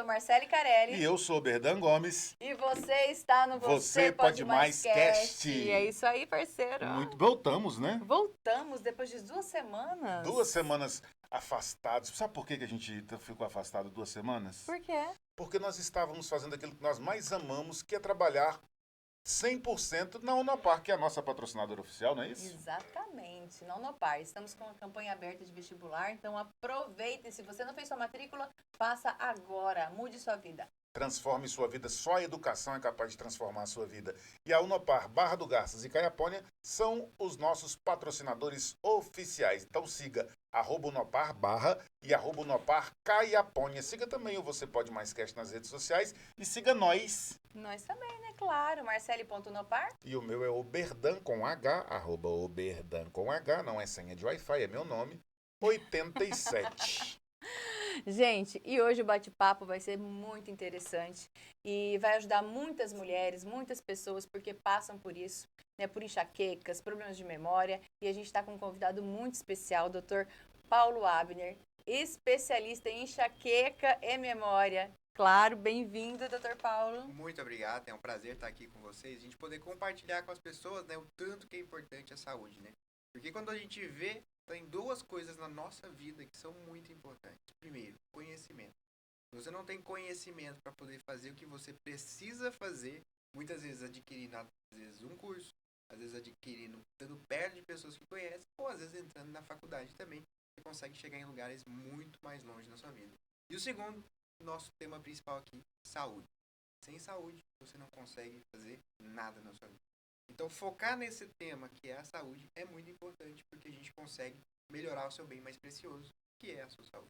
Marcele Carelli. E eu sou Berdan Gomes. E você está no Você Pode Mais Cast. É isso aí, parceiro. Voltamos, né? Voltamos depois de 2 semanas. 2 semanas afastados. Sabe por que a gente ficou afastado 2 semanas? Por quê? Porque nós estávamos fazendo aquilo que nós mais amamos, que é trabalhar 100% na Unopar, que é a nossa patrocinadora oficial, não é isso? Exatamente, na Unopar. Estamos com a campanha aberta de vestibular, então aproveite. Se você não fez sua matrícula, faça agora. Mude sua vida. Transforme sua vida. Só a educação é capaz de transformar a sua vida. E a Unopar, Barra do Garças e Caiapônia são os nossos patrocinadores oficiais. Então siga @Unopar Barra e @Unopar Caiapônia. Siga também o Você Pode Mais Cast nas redes sociais e siga nós. Nós também, né? Claro. Marcele.unopar. E o meu é Oberdan com H, @Oberdan com H, não é senha de Wi-Fi, é meu nome, 87. Gente, e hoje o bate-papo vai ser muito interessante e vai ajudar muitas mulheres, muitas pessoas, porque passam por isso, né, por enxaquecas, problemas de memória, e a gente está com um convidado muito especial, o Dr. Paulo Abner, especialista em enxaqueca e memória. Claro, bem-vindo, Dr. Paulo. Muito obrigado, é um prazer estar aqui com vocês, a gente poder compartilhar com as pessoas, né, o tanto que é importante a saúde, né? Porque quando a gente vê, tem 2 coisas na nossa vida que são muito importantes. Primeiro, conhecimento. Se você não tem conhecimento para poder fazer o que você precisa fazer, muitas vezes adquirindo, às vezes, um curso, às vezes adquirindo, estando perto de pessoas que conhecem, ou às vezes entrando na faculdade também, você consegue chegar em lugares muito mais longe na sua vida. E o segundo, nosso tema principal aqui, saúde. Sem saúde, você não consegue fazer nada na sua vida. Então, focar nesse tema, que é a saúde, é muito importante, porque a gente consegue melhorar o seu bem mais precioso, que é a sua saúde.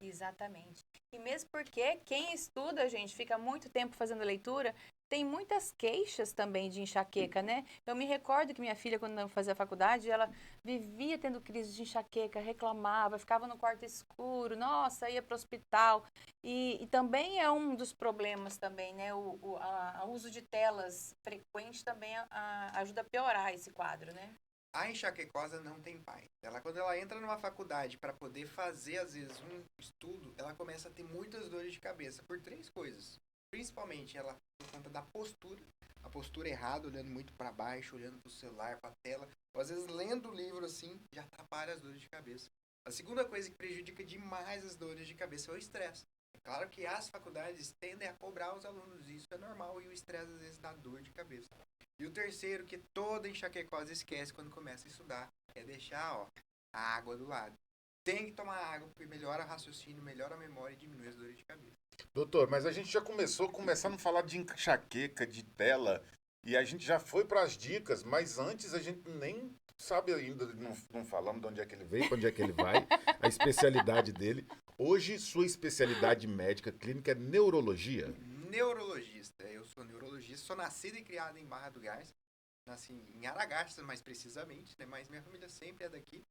Exatamente. E mesmo porque quem estuda, gente, fica muito tempo fazendo leitura, tem muitas queixas também de enxaqueca, né? Eu me recordo que minha filha, quando eu fazia faculdade, ela vivia tendo crise de enxaqueca, reclamava, ficava no quarto escuro, nossa, ia para o hospital. E também é um dos problemas também, né? O uso de telas frequente também ajuda a piorar esse quadro, né? A enxaquecosa não tem pai. Quando ela entra numa faculdade para poder fazer, às vezes, um estudo, ela começa a ter muitas dores de cabeça por 3 coisas. Principalmente, ela por conta da postura. A postura errada, olhando muito para baixo, olhando para o celular, para a tela. Ou, às vezes, lendo o livro assim, já atrapalha as dores de cabeça. A segunda coisa que prejudica demais as dores de cabeça é o estresse. É claro que as faculdades tendem a cobrar os alunos, isso é normal, e o estresse, às vezes, dá dor de cabeça. E o terceiro, que toda enxaquecosa esquece quando começa a estudar, é deixar a água do lado. Tem que tomar água, porque melhora o raciocínio, melhora a memória e diminui as dores de cabeça. Doutor, mas a gente já começando a falar de enxaqueca, de tela, e a gente já foi para as dicas, mas antes a gente nem sabe ainda, não falamos de onde é que ele veio, para onde é que ele vai, a especialidade dele. Hoje, sua especialidade médica clínica é neurologia? Neurologista. Eu sou neurologista, sou nascido e criado em Barra do Garças. Nasci em Aragarças, mais precisamente, né? Mas minha família sempre é daqui.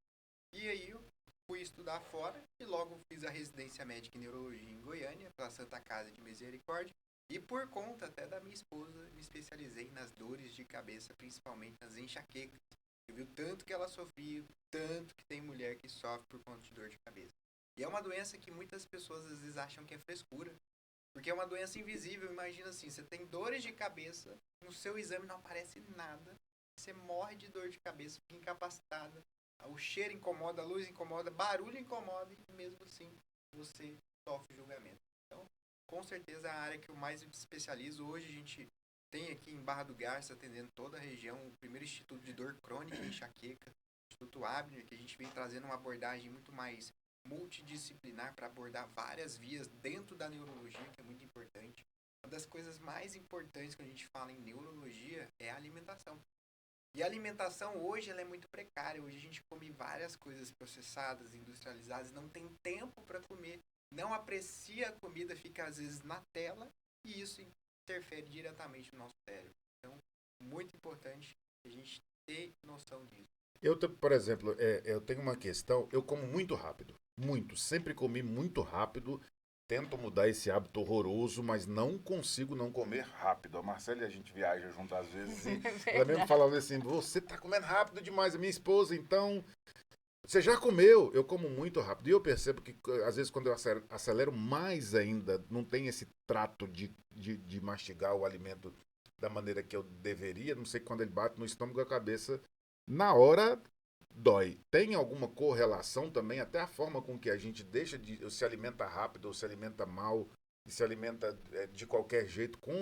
E aí eu fui estudar fora e logo fiz a residência médica em neurologia em Goiânia, pela Santa Casa de Misericórdia. E por conta até da minha esposa, me especializei nas dores de cabeça, principalmente nas enxaquecas. Eu vi o tanto que ela sofria, tanto que tem mulher que sofre por conta de dor de cabeça. E é uma doença que muitas pessoas às vezes acham que é frescura. Porque é uma doença invisível. Imagina assim, você tem dores de cabeça, no seu exame não aparece nada, você morre de dor de cabeça, fica incapacitada, o cheiro incomoda, a luz incomoda, barulho incomoda, e mesmo assim você sofre julgamento. Então, com certeza é a área que eu mais me especializo. Hoje a gente tem aqui em Barra do Garças, atendendo toda a região, o primeiro Instituto de Dor Crônica e Enxaqueca, Instituto Abner, que a gente vem trazendo uma abordagem muito mais multidisciplinar para abordar várias vias dentro da neurologia, que é muito importante. Uma das coisas mais importantes quando a gente fala em neurologia é a alimentação. E a alimentação hoje ela é muito precária. Hoje a gente come várias coisas processadas, industrializadas, não tem tempo para comer, não aprecia a comida, fica às vezes na tela, e isso interfere diretamente no nosso cérebro. Então, muito importante a gente ter noção disso. Por exemplo, eu tenho uma questão, eu como muito rápido, sempre comi muito rápido, tento mudar esse hábito horroroso, mas não consigo não comer rápido. A Marcela e a gente viaja junto às vezes e ela mesmo falava assim, você tá comendo rápido demais, a minha esposa, então, Você já comeu? Eu como muito rápido. E eu percebo que, às vezes, quando eu acelero mais ainda, não tem esse trato de mastigar o alimento da maneira que eu deveria. Não sei, quando ele bate no estômago, a cabeça, na hora, dói. Tem alguma correlação também, até a forma com que a gente deixa de se alimenta rápido ou se alimenta mal, e se alimenta de qualquer jeito, com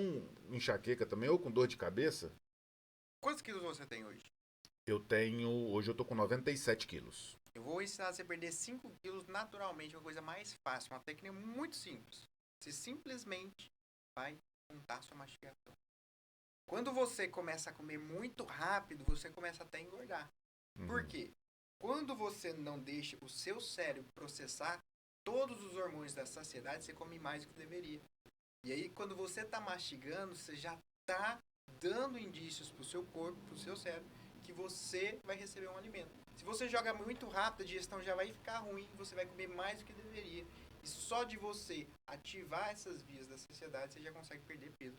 enxaqueca também, ou com dor de cabeça? Quantos quilos você tem hoje? Hoje eu tô com 97 quilos. Eu vou ensinar você a perder 5 quilos naturalmente, é uma coisa mais fácil, uma técnica muito simples. Você simplesmente vai montar sua mastigação. Quando você começa a comer muito rápido, você começa até a engordar. Por quê? Quando você não deixa o seu cérebro processar todos os hormônios da saciedade, você come mais do que deveria. E aí, quando você está mastigando, você já está dando indícios para o seu corpo, para o seu cérebro, que você vai receber um alimento. Se você joga muito rápido, a digestão já vai ficar ruim, você vai comer mais do que deveria. E só de você ativar essas vias da saciedade, você já consegue perder peso.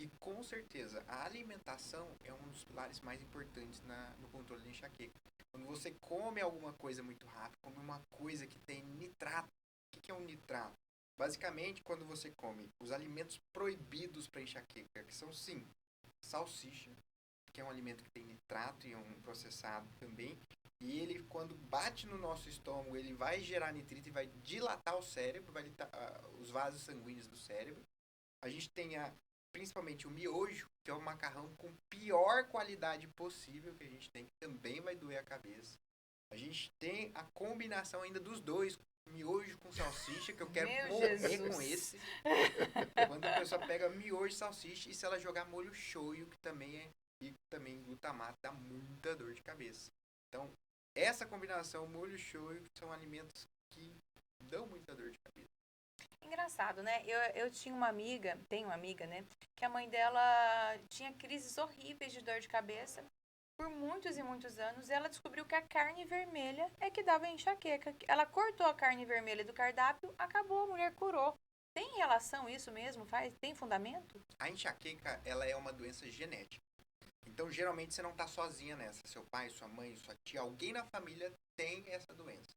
E com certeza, a alimentação é um dos pilares mais importantes no controle da enxaqueca. Quando você come alguma coisa muito rápido, come uma coisa que tem nitrato. O que é um nitrato? Basicamente, quando você come os alimentos proibidos para enxaqueca, que são sim, salsicha, que é um alimento que tem nitrato e é um processado também, e ele, quando bate no nosso estômago, ele vai gerar nitrito e vai dilatar o cérebro, vai dilatar os vasos sanguíneos do cérebro. A gente tem principalmente o miojo, que é o macarrão com pior qualidade possível que a gente tem, que também vai doer a cabeça. A gente tem a combinação ainda dos dois, miojo com salsicha, que eu quero morrer com esse. Quando a pessoa pega miojo e salsicha, e se ela jogar molho shoyu, que também é, e também glutamato, dá muita dor de cabeça. Então, essa combinação, molho shoyu, são alimentos que dão muita dor de cabeça. Engraçado, né? Eu tinha uma amiga, tenho uma amiga, né? Que a mãe dela tinha crises horríveis de dor de cabeça por muitos e muitos anos. E ela descobriu que a carne vermelha é que dava enxaqueca. Ela cortou a carne vermelha do cardápio, acabou, a mulher curou. Tem relação isso mesmo? Tem fundamento? A enxaqueca, ela é uma doença genética. Então, geralmente, você não está sozinha nessa. Seu pai, sua mãe, sua tia, alguém na família tem essa doença.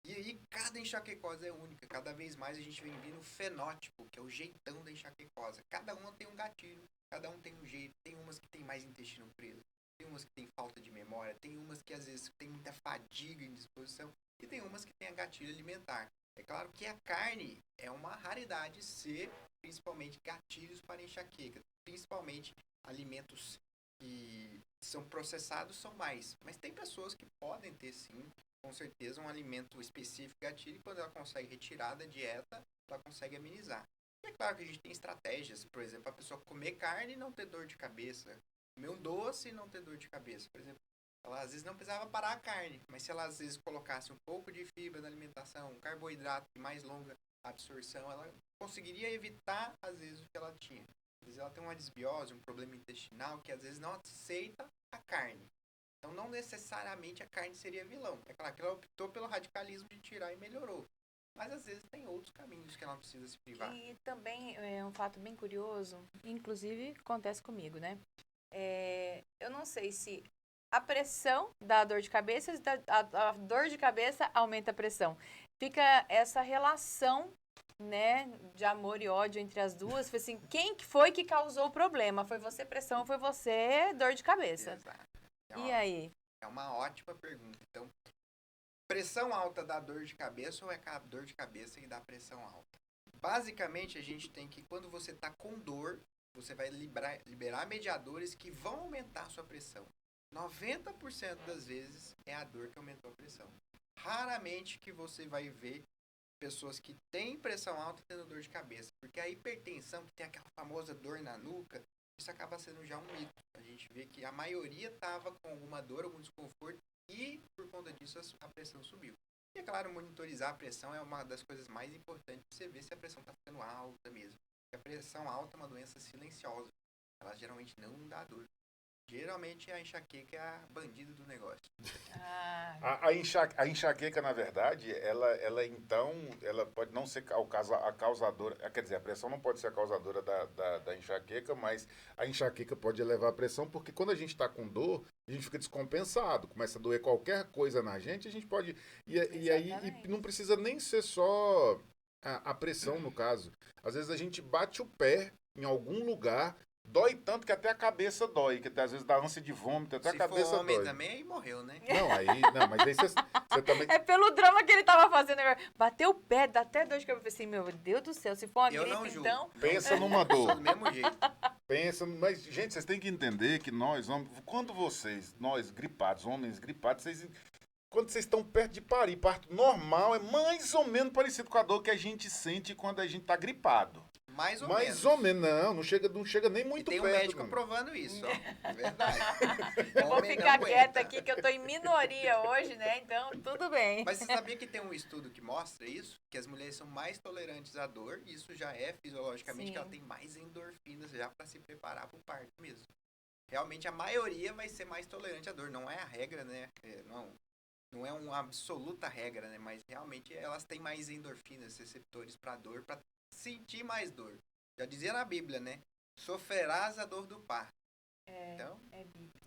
E aí, cada enxaquecose é única. Cada vez mais a gente vem vendo o fenótipo, que é o jeitão da enxaquecose. Cada uma tem um gatilho, cada um tem um jeito. Tem umas que tem mais intestino preso, tem umas que tem falta de memória, tem umas que às vezes tem muita fadiga em disposição, e tem umas que tem a gatilho alimentar. É claro que a carne é uma raridade ser, principalmente, gatilhos para enxaqueca. Principalmente alimentos que são processados são mais. Mas tem pessoas que podem ter, sim, com certeza, um alimento específico gatilho, e quando ela consegue retirar da dieta, ela consegue amenizar. E é claro que a gente tem estratégias, por exemplo, a pessoa comer carne e não ter dor de cabeça, comer um doce e não ter dor de cabeça. Por exemplo, ela às vezes não precisava parar a carne, mas se ela às vezes colocasse um pouco de fibra na alimentação, um carboidrato de mais longa absorção, ela conseguiria evitar às vezes o que ela tinha. Às vezes ela tem uma desbiose, um problema intestinal, que às vezes não aceita a carne. Então, não necessariamente a carne seria vilão. É claro que ela optou pelo radicalismo de tirar e melhorou. Mas, às vezes, tem outros caminhos que ela não precisa se privar. E também é um fato bem curioso, inclusive acontece comigo, né? Eu não sei se a pressão dá dor de cabeça, se a dor de cabeça aumenta a pressão. Fica essa relação, né, de amor e ódio entre as duas. Foi assim, quem que foi que causou o problema? Foi você pressão, foi você dor de cabeça. Exato. E aí? É uma ótima pergunta. Então, pressão alta dá dor de cabeça ou é a dor de cabeça que dá pressão alta? Basicamente, a gente tem que, quando você está com dor, você vai liberar mediadores que vão aumentar a sua pressão. 90% das vezes é a dor que aumentou a pressão. Raramente que você vai ver pessoas que têm pressão alta tendo dor de cabeça. Porque a hipertensão, que tem aquela famosa dor na nuca, isso acaba sendo já um mito. A gente vê que a maioria estava com alguma dor, algum desconforto, e por conta disso a pressão subiu. E é claro, monitorizar a pressão é uma das coisas mais importantes para você ver se a pressão está ficando alta mesmo. Porque a pressão alta é uma doença silenciosa. Ela geralmente não dá dor. Geralmente a enxaqueca é a bandida do negócio. Ah, A enxaqueca, na verdade, ela pode não ser a causadora, quer dizer, a pressão não pode ser a causadora da enxaqueca, mas a enxaqueca pode elevar a pressão, porque quando a gente está com dor, a gente fica descompensado, começa a doer qualquer coisa na gente, a gente pode. E não precisa nem ser só a pressão, no caso. Às vezes a gente bate o pé em algum lugar. Dói tanto que até a cabeça dói, que até às vezes dá ânsia de vômito, até Se a cabeça for homem dói. também, aí morreu, né? Não, mas aí você também. é pelo drama que ele tava fazendo. Bateu o pé, dá até dor de cabeça. Assim, meu Deus do céu, se for uma Eu não gripe, julgo. então... Pensa numa Sou dor. do mesmo jeito. Mas, gente, vocês têm que entender que nós, homens, nós gripados, homens gripados, quando vocês estão perto de parir, parto normal é mais ou menos parecido com a dor que a gente sente quando a gente tá gripado. Mais ou Mais menos. ou menos, não chega nem E muito tem um perto. médico não. provando isso, ó. É verdade. Eu vou Homem ficar não quieta aguenta. aqui, que eu tô em minoria hoje, né? Então, tudo bem. Mas você sabia que tem um estudo que mostra isso? Que as mulheres são mais tolerantes à dor, e isso já é fisiologicamente Sim. que ela tem mais endorfinas já para se preparar para o parto mesmo. Realmente a maioria vai ser mais tolerante à dor, não é a regra, né? Não é uma absoluta regra, né? Mas realmente elas têm mais endorfinas, receptores para dor, para sentir mais dor. Já dizia na Bíblia, né? Sofrerás a dor do parto. Então,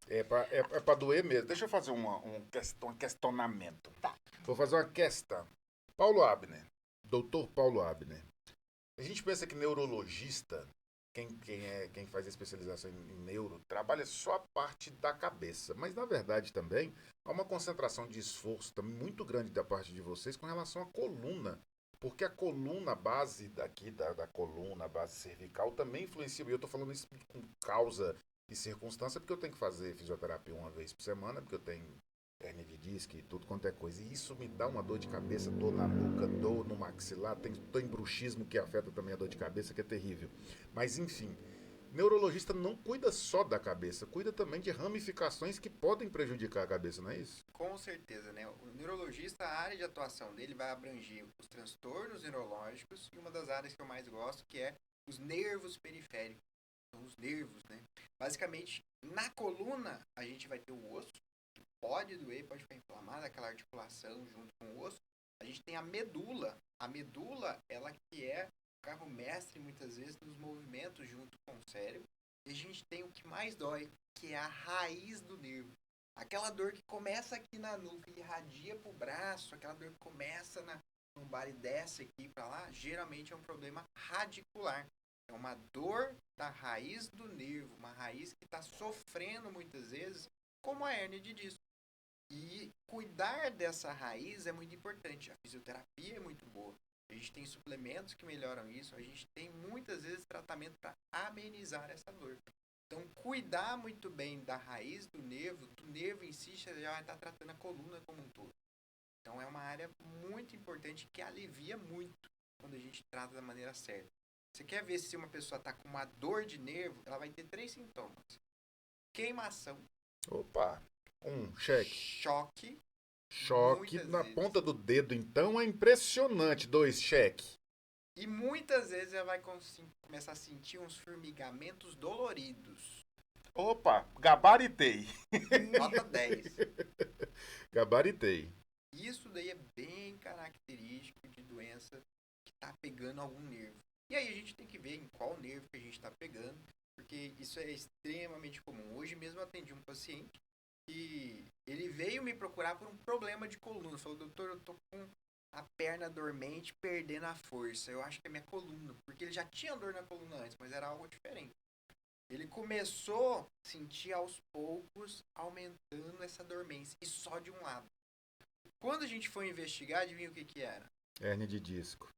É pra doer mesmo. Deixa eu fazer um questionamento. Tá. Vou fazer uma questão. Paulo Abner, doutor Paulo Abner. A gente pensa que neurologista, quem faz a especialização em neuro, trabalha só a parte da cabeça. Mas, na verdade, também há uma concentração de esforço também muito grande da parte de vocês com relação à coluna. Porque a coluna, a base daqui, da coluna, a base cervical, também influencia. E eu estou falando isso com causa e circunstância, porque eu tenho que fazer fisioterapia uma vez por semana, porque eu tenho hernia de disco e tudo quanto é coisa. E isso me dá uma dor de cabeça, dor na nuca, dor no maxilar, tem bruxismo que afeta também a dor de cabeça, que é terrível. Mas, enfim, neurologista não cuida só da cabeça, cuida também de ramificações que podem prejudicar a cabeça, não é isso? com certeza, né? O neurologista, a área de atuação dele vai abranger os transtornos neurológicos e uma das áreas que eu mais gosto, que é os nervos periféricos. São os nervos, né? Basicamente, na coluna, a gente vai ter o osso, que pode doer, pode ficar inflamado, aquela articulação junto com o osso. A gente tem a medula. A medula, ela que é o carro-mestre, muitas vezes, nos movimentos junto com o cérebro. E a gente tem o que mais dói, que é a raiz do nervo. Aquela dor que começa aqui na nuca e irradia pro braço, aquela dor que começa na lombar e desce aqui para lá, geralmente é um problema radicular. É uma dor da raiz do nervo, uma raiz que está sofrendo muitas vezes, como a hérnia de disco. E cuidar dessa raiz é muito importante. A fisioterapia é muito boa. A gente tem suplementos que melhoram isso. A gente tem muitas vezes tratamento para amenizar essa dor. Então, cuidar muito bem da raiz do nervo em si já vai estar tratando a coluna como um todo. Então, é uma área muito importante que alivia muito quando a gente trata da maneira certa. Você quer ver se uma pessoa está com uma dor de nervo, ela vai ter 3 sintomas. Queimação. Opa, cheque. Choque Muitas na vezes. ponta do dedo, então é impressionante. 2, cheque. E muitas vezes ela vai começar a sentir uns formigamentos doloridos. Opa, gabaritei. Nota 10. Gabaritei. Isso daí é bem característico de doença que está pegando algum nervo. E aí a gente tem que ver em qual nervo que a gente está pegando, porque isso é extremamente comum. Hoje mesmo eu atendi um paciente e ele veio me procurar por um problema de coluna. Falou, doutor, eu tô com a perna dormente, perdendo a força. Eu acho que é minha coluna, porque ele já tinha dor na coluna antes, mas era algo diferente. Ele começou a sentir aos poucos, aumentando essa dormência, e só de um lado. Quando a gente foi investigar, adivinha o que era? Hérnia de disco.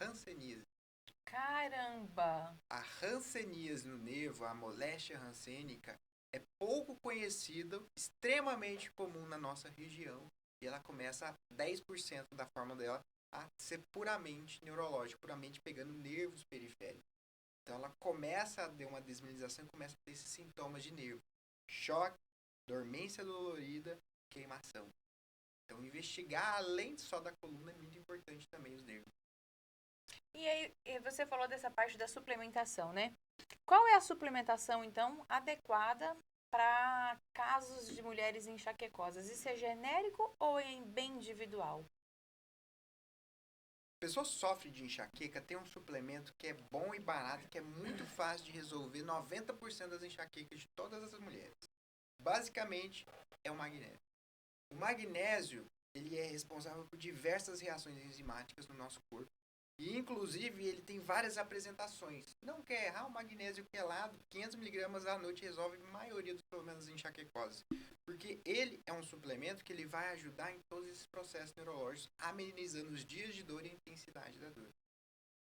Hanseníase. Caramba! A hanseníase no nervo, a moléstia hansênica, é pouco conhecida, extremamente comum na nossa região. E ela começa a 10% da forma dela a ser puramente neurológica, puramente pegando nervos periféricos. Então ela começa a ter uma desmineralização e começa a ter esses sintomas de nervo. Choque, dormência dolorida, queimação. Então investigar além só da coluna é muito importante também os nervos. E aí, você falou dessa parte da suplementação, né? Qual é a suplementação, então, adequada para casos de mulheres enxaquecosas? Isso é genérico ou é bem individual? A pessoa sofre de enxaqueca, tem um suplemento que é bom e barato, que é muito fácil de resolver 90% das enxaquecas de todas as mulheres. Basicamente, é o magnésio. O magnésio, ele é responsável por diversas reações enzimáticas no nosso corpo. E, inclusive, ele tem várias apresentações. Não quer errar, o magnésio quelado, 500 miligramas à noite, resolve a maioria dos problemas enxaquecoses. Porque ele é um suplemento que ele vai ajudar em todos esses processos neurológicos, amenizando os dias de dor e a intensidade da dor.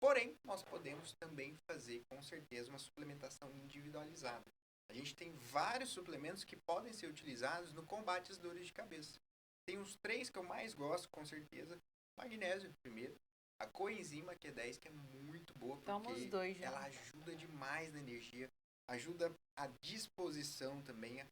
Porém, nós podemos também fazer, com certeza, uma suplementação individualizada. A gente tem vários suplementos que podem ser utilizados no combate às dores de cabeça. Tem uns 3 que eu mais gosto, com certeza. Magnésio, primeiro. A coenzima Q10, que é muito boa, Toma os porque dois já. ela ajuda demais na energia, ajuda a disposição também,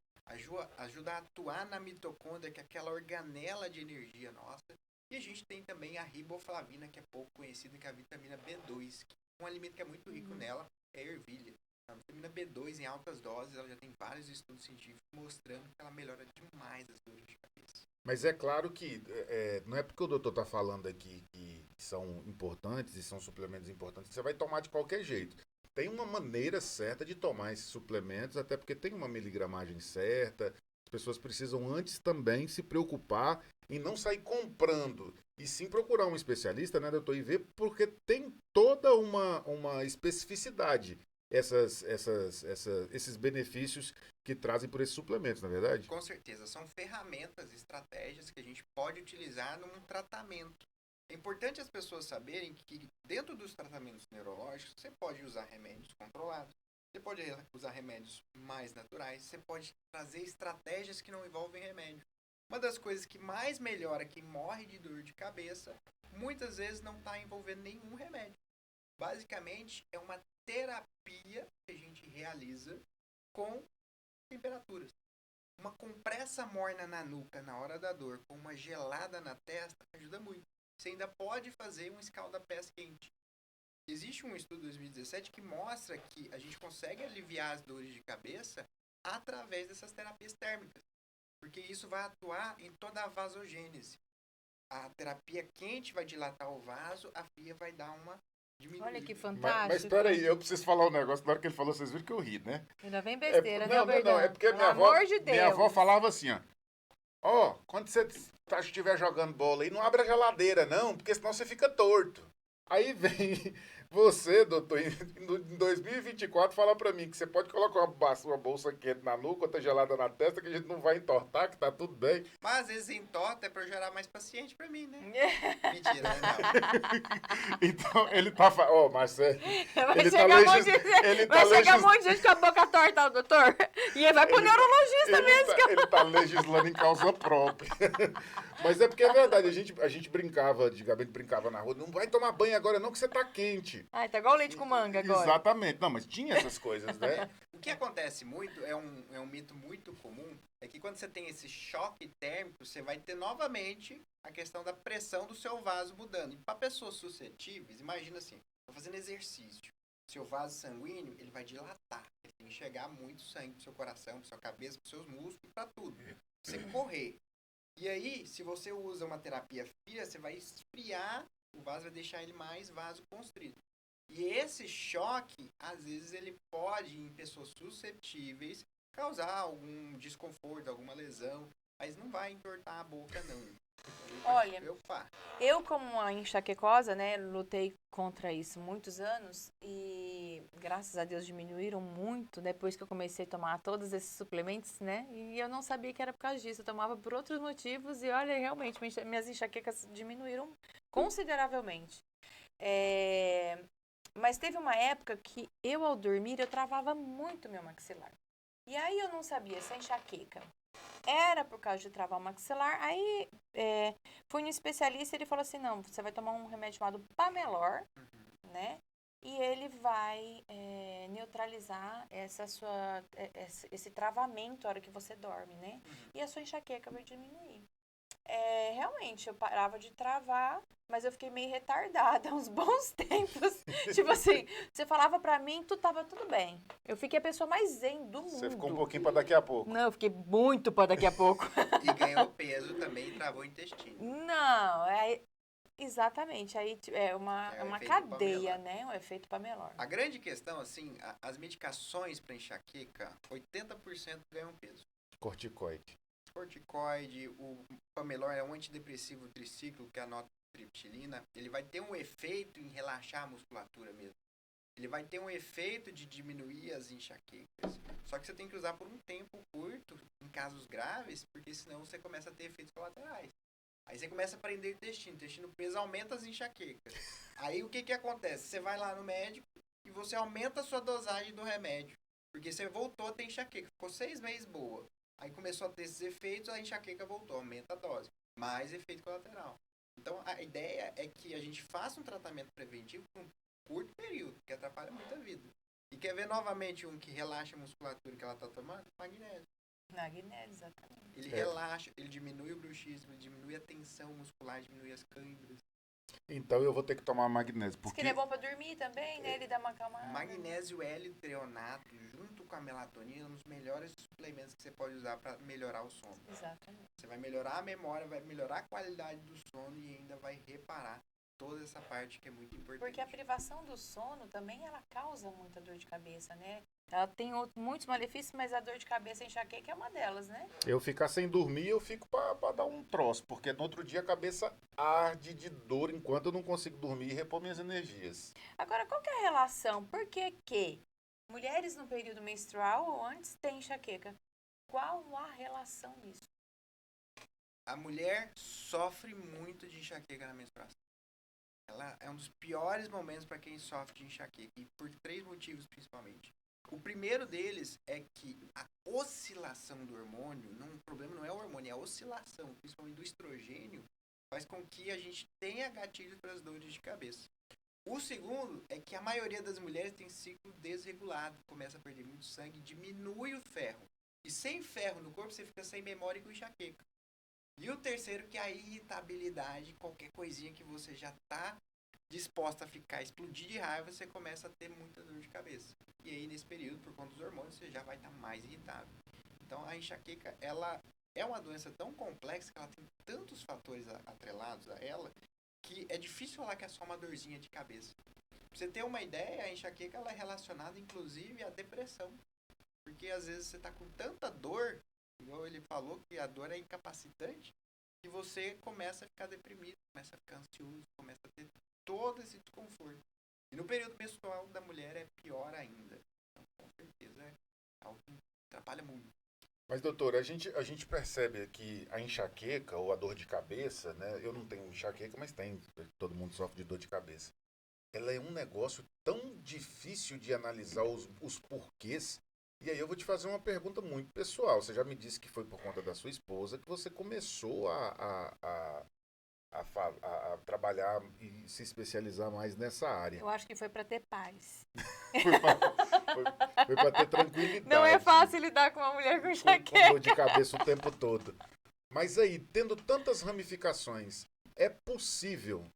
ajuda a atuar na mitocôndria, que é aquela organela de energia nossa. E a gente tem também a riboflavina, que é pouco conhecida, que é a vitamina B2, que é um alimento que é muito rico nela, é a ervilha. A vitamina B2 em altas doses, ela já tem vários estudos científicos mostrando que ela melhora demais as dores de cabeça. Mas é claro que não é porque o doutor está falando aqui que são importantes e são suplementos importantes que você vai tomar de qualquer jeito. Tem uma maneira certa de tomar esses suplementos, até porque tem uma miligramagem certa. As pessoas precisam antes também se preocupar em não sair comprando, e sim procurar um especialista, né, doutor, e ver, porque tem toda uma especificidade esses benefícios que trazem por esses suplementos, na verdade? Com certeza, são ferramentas, estratégias que a gente pode utilizar num tratamento. É importante as pessoas saberem que dentro dos tratamentos neurológicos, você pode usar remédios controlados, você pode usar remédios mais naturais, você pode trazer estratégias que não envolvem remédio. Uma das coisas que mais melhora quem morre de dor de cabeça, muitas vezes não está envolvendo nenhum remédio. Basicamente, é uma terapia que a gente realiza com temperaturas. Uma compressa morna na nuca na hora da dor com uma gelada na testa ajuda muito. Você ainda pode fazer um escalda-pés quente. Existe um estudo de 2017 que mostra que a gente consegue aliviar as dores de cabeça através dessas terapias térmicas. Porque isso vai atuar em toda a vasogênese. A terapia quente vai dilatar o vaso, a fria vai dar uma diminuída. Olha que fantástico. Mas peraí, eu preciso falar um negócio. Na hora que ele falou, vocês viram que eu ri, né? Ainda vem besteira, né, Não, Verdão? é porque Pelo amor de minha avó Deus. falava assim, ó, quando você estiver jogando bola aí, não abre a geladeira, não, porque senão você fica torto. Aí vem você, doutor, em 2024, falar pra mim que você pode colocar uma bolsa quente na nuca, outra gelada na testa, que a gente não vai entortar, que tá tudo bem. Mas às vezes entorta é pra eu gerar mais paciente pra mim, né? Mentira, né? Não. Então, ele tá falando, Marcelo, Vai ele chegar tá um monte de gente, vai chegar um monte de gente com a boca torta, doutor. E ele vai pro neurologista mesmo. Ele tá legislando em causa própria. Mas é porque é verdade, a gente brincava, antigamente brincava na rua, não vai tomar banho agora não, que você tá quente. Ai, tá igual leite com manga agora. Exatamente, não, mas tinha essas coisas, né? O que acontece muito, é um mito muito comum, é que quando você tem esse choque térmico, você vai ter novamente a questão da pressão do seu vaso mudando. E para pessoas suscetíveis, imagina assim, tá fazendo exercício, seu vaso sanguíneo, ele vai dilatar, ele tem que chegar muito sangue pro seu coração, pra sua cabeça, pros seus músculos, para tudo. Você correr. E aí, se você usa uma terapia fria, você vai esfriar o vaso, vai deixar ele mais vasoconstrito. E esse choque, às vezes, ele pode, em pessoas suscetíveis, causar algum desconforto, alguma lesão, mas não vai entortar a boca, não. Olha, eu como uma enxaquecosa, né, lutei contra isso muitos anos e graças a Deus diminuíram muito depois que eu comecei a tomar todos esses suplementos, né, e eu não sabia que era por causa disso, eu tomava por outros motivos e olha, realmente, minhas enxaquecas diminuíram consideravelmente. Mas teve uma época que eu, ao dormir, eu travava muito meu maxilar. E aí eu não sabia se a enxaqueca era por causa de travar o maxilar. Aí fui no especialista e ele falou assim, não, você vai tomar um remédio chamado Pamelor, né? E ele vai neutralizar esse travamento na hora que você dorme, né? E a sua enxaqueca vai diminuir. realmente, eu parava de travar, mas eu fiquei meio retardada uns bons tempos. Tipo assim, você falava pra mim, tava tudo bem. Eu fiquei a pessoa mais zen do Você ficou um mundo. pouquinho para daqui a pouco. Não, eu fiquei muito pra daqui a pouco. E ganhou peso também e travou o intestino. Não, exatamente. Aí é Que é o uma efeito cadeia, Pamelor. né? Um efeito Pamelor. A grande questão, assim, as medicações para enxaqueca, 80% ganham peso. Corticoide. Corticoide, o Pamelor é um antidepressivo triciclo, que é a nortriptilina. Ele vai ter um efeito em relaxar a musculatura mesmo. Ele vai ter um efeito de diminuir as enxaquecas. Só que você tem que usar por um tempo curto, em casos graves, porque senão você começa a ter efeitos colaterais. Aí você começa a prender o intestino preso aumenta as enxaquecas. Aí o que acontece? Você vai lá no médico e você aumenta a sua dosagem do remédio. Porque você voltou a ter enxaqueca. Ficou 6 meses boa. Aí começou a ter esses efeitos, a enxaqueca voltou, aumenta a dose. Mais efeito colateral. Então a ideia é que a gente faça um tratamento preventivo por um curto período, que atrapalha muito a vida. E quer ver novamente um que relaxa a musculatura que ela está tomando? Magnésio. Magnésio, exatamente. Ele relaxa, ele diminui o bruxismo, ele diminui a tensão muscular, diminui as câimbras. Então eu vou ter que tomar magnésio. Diz que Porque ele é bom pra dormir também, né? Ele dá uma acalmada. Magnésio L-treonato, junto com a melatonina, é um dos melhores suplementos que você pode usar para melhorar o sono. Exatamente. Você vai melhorar a memória, vai melhorar a qualidade do sono e ainda vai reparar toda essa parte que é muito importante. Porque a privação do sono também ela causa muita dor de cabeça, né? Ela tem muitos malefícios, mas a dor de cabeça e enxaqueca é uma delas, né? eu ficar sem dormir, eu fico pra dar um troço. Porque no outro dia a cabeça arde de dor enquanto eu não consigo dormir e repor minhas energias. Agora, qual que é a relação? Por que mulheres no período menstrual ou antes têm enxaqueca? Qual a relação nisso? A mulher sofre muito de enxaqueca na menstruação. Ela é um dos piores momentos para quem sofre de enxaqueca, e por 3 motivos principalmente. O primeiro deles é que a oscilação do hormônio, o problema não é o hormônio, é a oscilação, principalmente do estrogênio, faz com que a gente tenha gatilhos para as dores de cabeça. O segundo é que a maioria das mulheres tem ciclo desregulado, começa a perder muito sangue, diminui o ferro. E sem ferro no corpo, você fica sem memória e com enxaqueca. E o terceiro, que é a irritabilidade, qualquer coisinha que você já está disposta a ficar, explodir de raiva, você começa a ter muita dor de cabeça. E aí, nesse período, por conta dos hormônios, você já vai estar mais irritável. Então, a enxaqueca, ela é uma doença tão complexa que ela tem tantos fatores atrelados a ela, que é difícil falar que é só uma dorzinha de cabeça. Pra você ter uma ideia, a enxaqueca ela é relacionada, inclusive, à depressão. Porque, às vezes, você está com tanta dor, igual ele falou, que a dor é incapacitante, que você começa a ficar deprimido, começa a ficar ansioso, começa a ter todo esse desconforto. E no período menstrual da mulher é pior ainda. Então, com certeza, é algo que atrapalha muito. Mas, doutor, a gente percebe que a enxaqueca ou a dor de cabeça, né? Eu não tenho enxaqueca, mas tem. Todo mundo sofre de dor de cabeça. Ela é um negócio tão difícil de analisar os porquês. E aí eu vou te fazer uma pergunta muito pessoal. Você já me disse que foi por conta da sua esposa que você começou a trabalhar e se especializar mais nessa área. Eu acho que foi para ter paz. Foi para ter tranquilidade. Não é fácil lidar com uma mulher com Com enxaqueca. dor de cabeça o tempo todo. Mas aí, tendo tantas ramificações, é possível,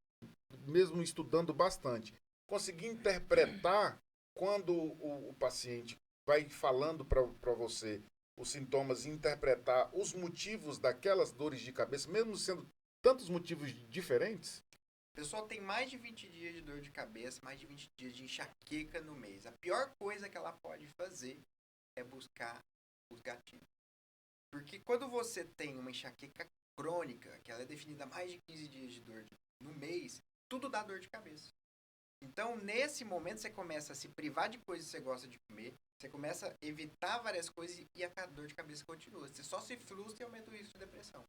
mesmo estudando bastante, conseguir interpretar quando o paciente vai falando para você os sintomas e interpretar os motivos daquelas dores de cabeça, mesmo sendo tantos motivos diferentes? O pessoal tem mais de 20 dias de dor de cabeça, mais de 20 dias de enxaqueca no mês. A pior coisa que ela pode fazer é buscar os gatilhos. Porque quando você tem uma enxaqueca crônica, que ela é definida a mais de 15 dias de dor no mês, tudo dá dor de cabeça. Então, nesse momento, você começa a se privar de coisas que você gosta de comer, você começa a evitar várias coisas e a dor de cabeça continua. Você só se frustra e aumenta o risco de depressão.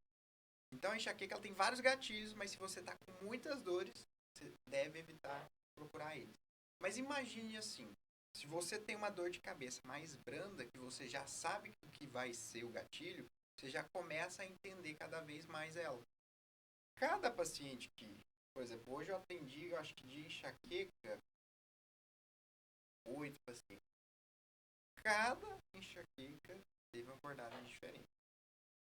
Então, a enxaqueca ela tem vários gatilhos, mas se você está com muitas dores, você deve evitar procurar eles. Mas imagine assim, se você tem uma dor de cabeça mais branda, que você já sabe o que vai ser o gatilho, você já começa a entender cada vez mais ela. Cada paciente que, por exemplo, hoje eu atendi, eu acho que de enxaqueca, 8 pacientes. Cada enxaqueca teve uma abordagem diferente.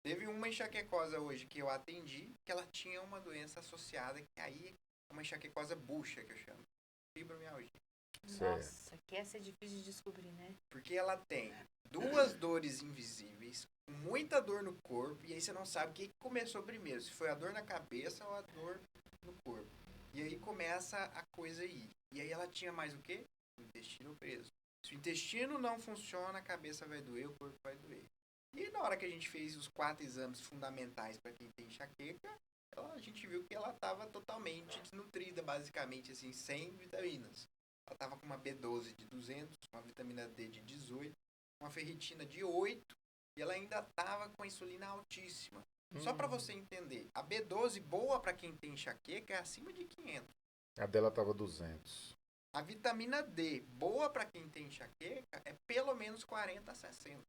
Teve uma enxaquecosa hoje que eu atendi, que ela tinha uma doença associada, que aí é uma enxaquecosa bucha, que eu chamo. Fibromialgia. Certo. Nossa, que essa é difícil de descobrir, né? Porque ela tem duas dores invisíveis, muita dor no corpo, e aí você não sabe o que começou primeiro, se foi a dor na cabeça ou a dor no corpo. E aí começa a coisa aí. E aí ela tinha mais o quê? O intestino preso. Se o intestino não funciona, a cabeça vai doer, o corpo vai doer. E na hora que a gente fez os 4 exames fundamentais para quem tem enxaqueca, a gente viu que ela estava totalmente desnutrida, basicamente, assim, sem vitaminas. Ela estava com uma B12 de 200, uma vitamina D de 18, uma ferritina de 8 e ela ainda estava com a insulina altíssima. Só para você entender, a B12 boa para quem tem enxaqueca é acima de 500. A dela tava 200. A vitamina D boa para quem tem enxaqueca é pelo menos 40 a 60.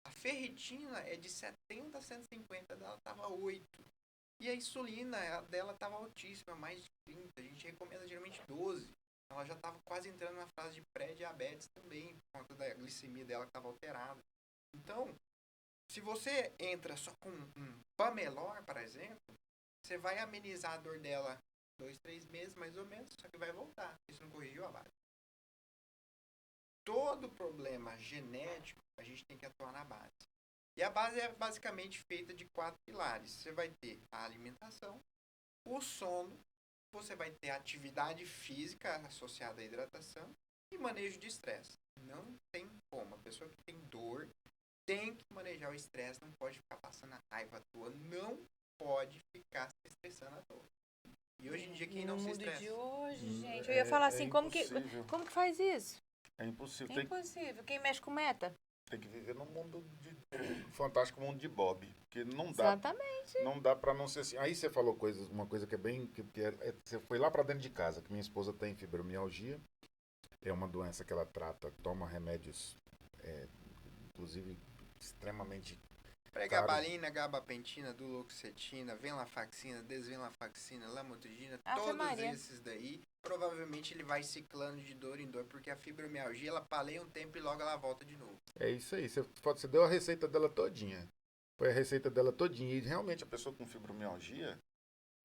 A ferritina é de 70 a 150, dela estava 8. E a insulina a dela estava altíssima, mais de 30. A gente recomenda geralmente 12. Ela já estava quase entrando na fase de pré-diabetes também, por conta da glicemia dela que estava alterada. Então, se você entra só com um Pamelor, por exemplo, você vai amenizar a dor dela 2, 3 meses mais ou menos, só que vai voltar. Isso não corrigiu a base. Todo problema genético, a gente tem que atuar na base. E a base é basicamente feita de 4 pilares. Você vai ter a alimentação, o sono, você vai ter a atividade física associada à hidratação e manejo de estresse. Não tem como. A pessoa que tem dor tem que manejar o estresse, não pode ficar passando a raiva à toa, não pode ficar se estressando à toa. E hoje em dia quem não no se mundo estressa? de hoje, gente, eu ia falar assim, como que faz isso? É impossível. É impossível. Quem mexe com meta? Tem que viver num mundo de fantástico mundo de Bob, porque não dá. Exatamente. Não dá para não ser assim. Aí você falou uma coisa que é bem você foi lá para dentro de casa, que minha esposa tem fibromialgia. É uma doença que ela trata, toma remédios inclusive extremamente Pregabalina, gabapentina, duloxetina, venlafaxina, desvenlafaxina, lamotrigina, Ave todos Maria. esses daí, provavelmente ele vai ciclando de dor em dor, porque a fibromialgia, ela paleia um tempo e logo ela volta de novo. É isso aí. Você deu a receita dela todinha. Foi a receita dela todinha. E realmente a pessoa com fibromialgia,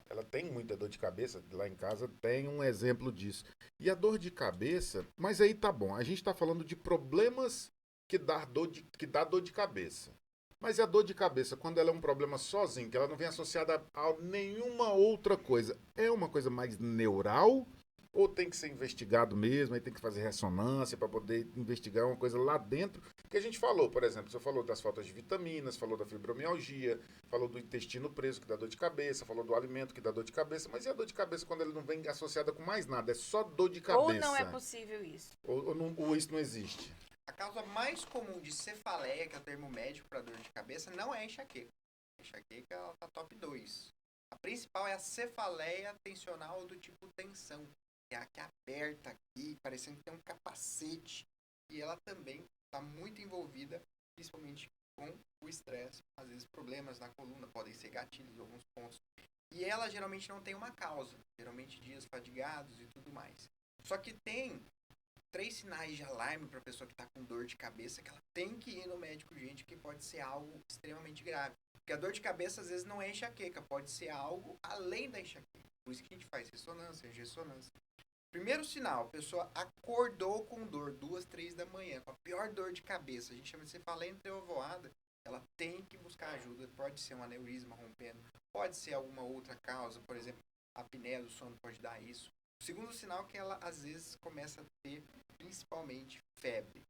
ela tem muita dor de cabeça. Lá em casa tem um exemplo disso. E a dor de cabeça, mas aí tá bom. A gente tá falando de problemas que dá dor de cabeça. Mas a dor de cabeça, quando ela é um problema sozinho, que ela não vem associada a nenhuma outra coisa, é uma coisa mais neural? Ou tem que ser investigado mesmo, aí tem que fazer ressonância para poder investigar uma coisa lá dentro? Que a gente falou, por exemplo, você falou das faltas de vitaminas, falou da fibromialgia, falou do intestino preso que dá dor de cabeça, falou do alimento que dá dor de cabeça, mas e a dor de cabeça quando ela não vem associada com mais nada? É só dor de cabeça? Ou não é possível isso? Ou isso não existe? A causa mais comum de cefaleia, que é o termo médico para dor de cabeça, não é a enxaqueca. A enxaqueca ela tá top 2. A principal é a cefaleia tensional do tipo tensão, que é a que aperta aqui, parecendo que tem um capacete. E ela também está muito envolvida, principalmente com o estresse. Às vezes problemas na coluna, podem ser gatilhos em alguns pontos. E ela geralmente não tem uma causa, geralmente dias fadigados e tudo mais. Só que tem 3 sinais de alarme para a pessoa que está com dor de cabeça, que ela tem que ir no médico, gente, que pode ser algo extremamente grave. Porque a dor de cabeça, às vezes, não é enxaqueca, pode ser algo além da enxaqueca. Por isso que a gente faz ressonância. Primeiro sinal, a pessoa acordou com dor, 2, 3 da manhã, com a pior dor de cabeça. A gente chama de cefaleia entreovoada. Ela tem que buscar ajuda. Pode ser um aneurisma rompendo, pode ser alguma outra causa, por exemplo, a apneia do sono pode dar isso. O segundo sinal é que ela, às vezes, começa a ter, principalmente, febre.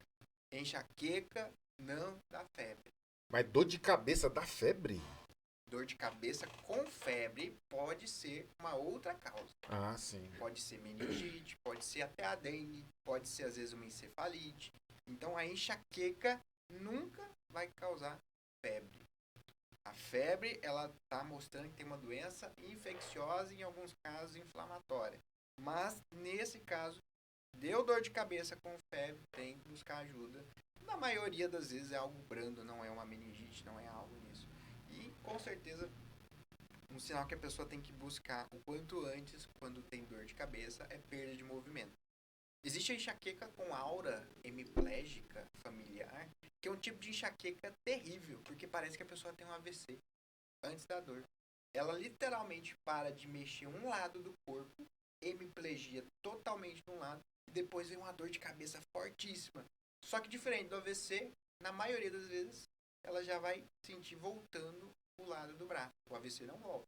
Enxaqueca não dá febre. Mas dor de cabeça dá febre? Dor de cabeça com febre pode ser uma outra causa. Ah, sim. Pode ser meningite, pode ser até a dengue, pode ser, às vezes, uma encefalite. Então, a enxaqueca nunca vai causar febre. A febre, ela está mostrando que tem uma doença infecciosa e, em alguns casos, inflamatória. Mas, nesse caso, deu dor de cabeça com febre, tem que buscar ajuda. Na maioria das vezes é algo brando, não é uma meningite, não é algo nisso. E, com certeza, um sinal que a pessoa tem que buscar o quanto antes, quando tem dor de cabeça, é perda de movimento. Existe a enxaqueca com aura hemiplégica familiar, que que é um tipo de enxaqueca terrível, porque parece que a pessoa tem um AVC antes da dor. Ela literalmente para de mexer um lado do corpo, hemiplegia totalmente de um lado, e depois vem uma dor de cabeça fortíssima. Só que diferente do AVC, na maioria das vezes, ela já vai sentir voltando o lado do braço. O AVC não volta.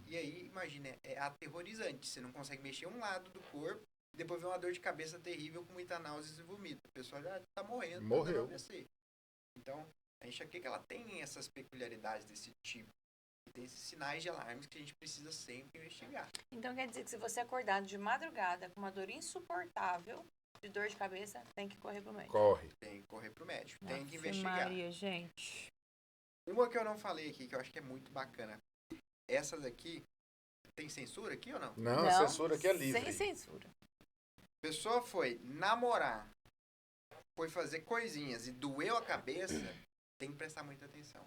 E aí, imagina, é aterrorizante. Você não consegue mexer um lado do corpo, depois vem uma dor de cabeça terrível com muita náuseas e vomita. A pessoa já tá morrendo. Morreu. AVC. Então, a enxaqueca, ela tem essas peculiaridades desse tipo. E tem esses sinais de alarmes que a gente precisa sempre investigar. Então quer dizer que se você acordar de madrugada com uma dor insuportável de dor de cabeça, tem que correr pro médico. Corre. Tem que correr pro médico. Tem que Ave investigar. Maria, gente. Uma que eu não falei aqui, que eu acho que é muito bacana. Essa daqui, tem censura aqui ou não? Não, a censura aqui é livre. Sem censura. A pessoa foi namorar, foi fazer coisinhas e doeu a cabeça, tem que prestar muita atenção.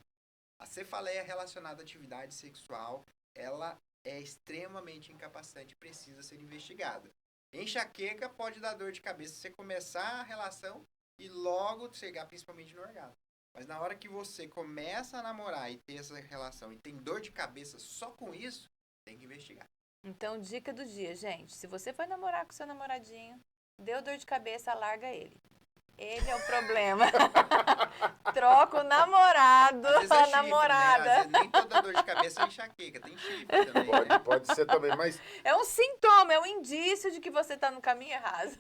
A cefaleia relacionada à atividade sexual, ela é extremamente incapacitante e precisa ser investigada. Enxaqueca pode dar dor de cabeça se você começar a relação e logo chegar principalmente no orgasmo. Mas na hora que você começa a namorar e ter essa relação e tem dor de cabeça só com isso, tem que investigar. Então, dica do dia, gente. Se você foi namorar com seu namoradinho, deu dor de cabeça, larga ele. Ele é o problema. Troca o namorado, Às vezes é a chifre, namorada. né? Às vezes nem toda dor de cabeça é enxaqueca, tem chifre também, né? Pode ser também, mas É um sintoma, é um indício de que você tá no caminho errado.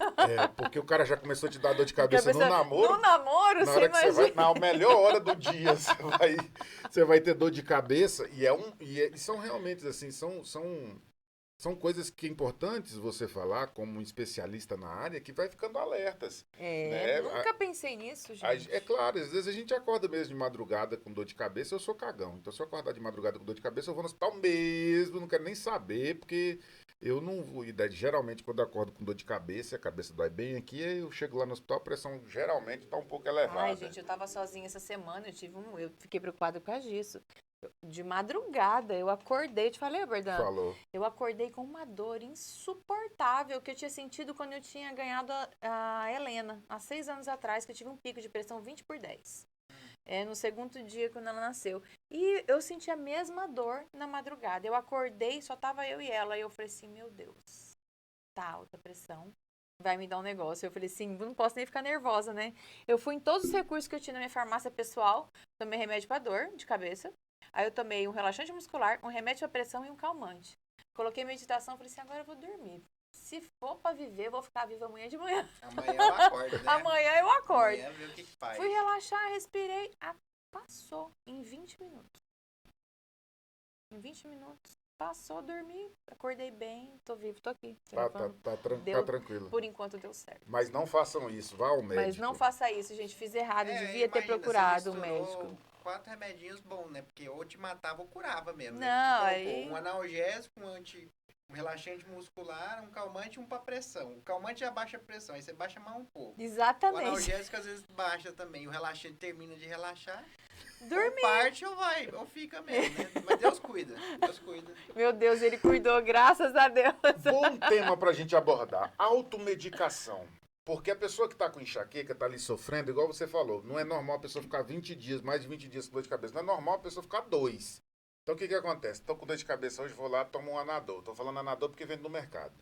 porque o cara já começou a te dar dor de cabeça no namoro. No namoro, Na você hora que você imagina. vai, na melhor hora do dia, você vai ter dor de cabeça. E são realmente assim, são coisas que é importantes você falar como um especialista na área que vai ficando alertas. né? Nunca pensei nisso, gente. É claro, às vezes a gente acorda mesmo de madrugada com dor de cabeça, eu sou cagão. Então se eu acordar de madrugada com dor de cabeça, eu vou no hospital mesmo, não quero nem saber, porque eu não vou. E daí, geralmente, quando eu acordo com dor de cabeça, a cabeça dói bem aqui, aí eu chego lá no hospital, a pressão geralmente está um pouco elevada. Ai, gente, eu tava sozinha essa semana, eu fiquei preocupada por causa disso. De madrugada, eu acordei, te falei, Berdão? Falou. Eu acordei com uma dor insuportável que eu tinha sentido quando eu tinha ganhado a Helena, há 6 anos atrás, que eu tive um pico de pressão 20/10. No segundo dia, quando ela nasceu. E eu senti a mesma dor na madrugada. Eu acordei, só tava eu e ela. E eu falei assim, meu Deus, tá alta a pressão. Vai me dar um negócio. Eu falei assim, não posso nem ficar nervosa, né? Eu fui em todos os recursos que eu tinha na minha farmácia pessoal. Tomei remédio pra dor de cabeça. Aí eu tomei um relaxante muscular, um remédio pra pressão e um calmante. Coloquei meditação, falei assim, agora eu vou dormir. Se for pra viver, eu vou ficar viva amanhã de manhã. Amanhã eu acordo, né? Amanhã eu acordo. Amanhã ver o que faz. Fui relaxar, respirei. Passou em 20 minutos. Em 20 minutos. Passou, dormi, acordei bem, tô vivo, tô aqui. Tá Deu- tranquilo. Por enquanto deu certo. Mas não façam isso, vá ao médico. Mas não faça isso, gente. Fiz errado. Devia ter imagina, procurado você um misturou médico. 4 remedinhos bons, né? Porque ou te matava ou curava mesmo. Não, né? Porque aí- colocou um analgésico, um relaxante muscular, um calmante e um pra pressão. O calmante já baixa a pressão, aí você baixa mais um pouco. O Exatamente. analgésico às vezes baixa também. O relaxante termina de relaxar. Dormi. Ou parte ou vai, ou fica mesmo, né? Mas Deus cuida. Deus cuida. Meu Deus, ele cuidou, graças a Deus. Bom tema pra gente abordar, automedicação. Porque a pessoa que tá com enxaqueca, tá ali sofrendo, igual você falou, não é normal a pessoa ficar 20 dias, mais de 20 dias com dor de cabeça. Não é normal a pessoa ficar 2. Então o que acontece? Tô com dor de cabeça hoje, vou lá, tomo um Anadol. Tô falando Anadol porque vende no mercado.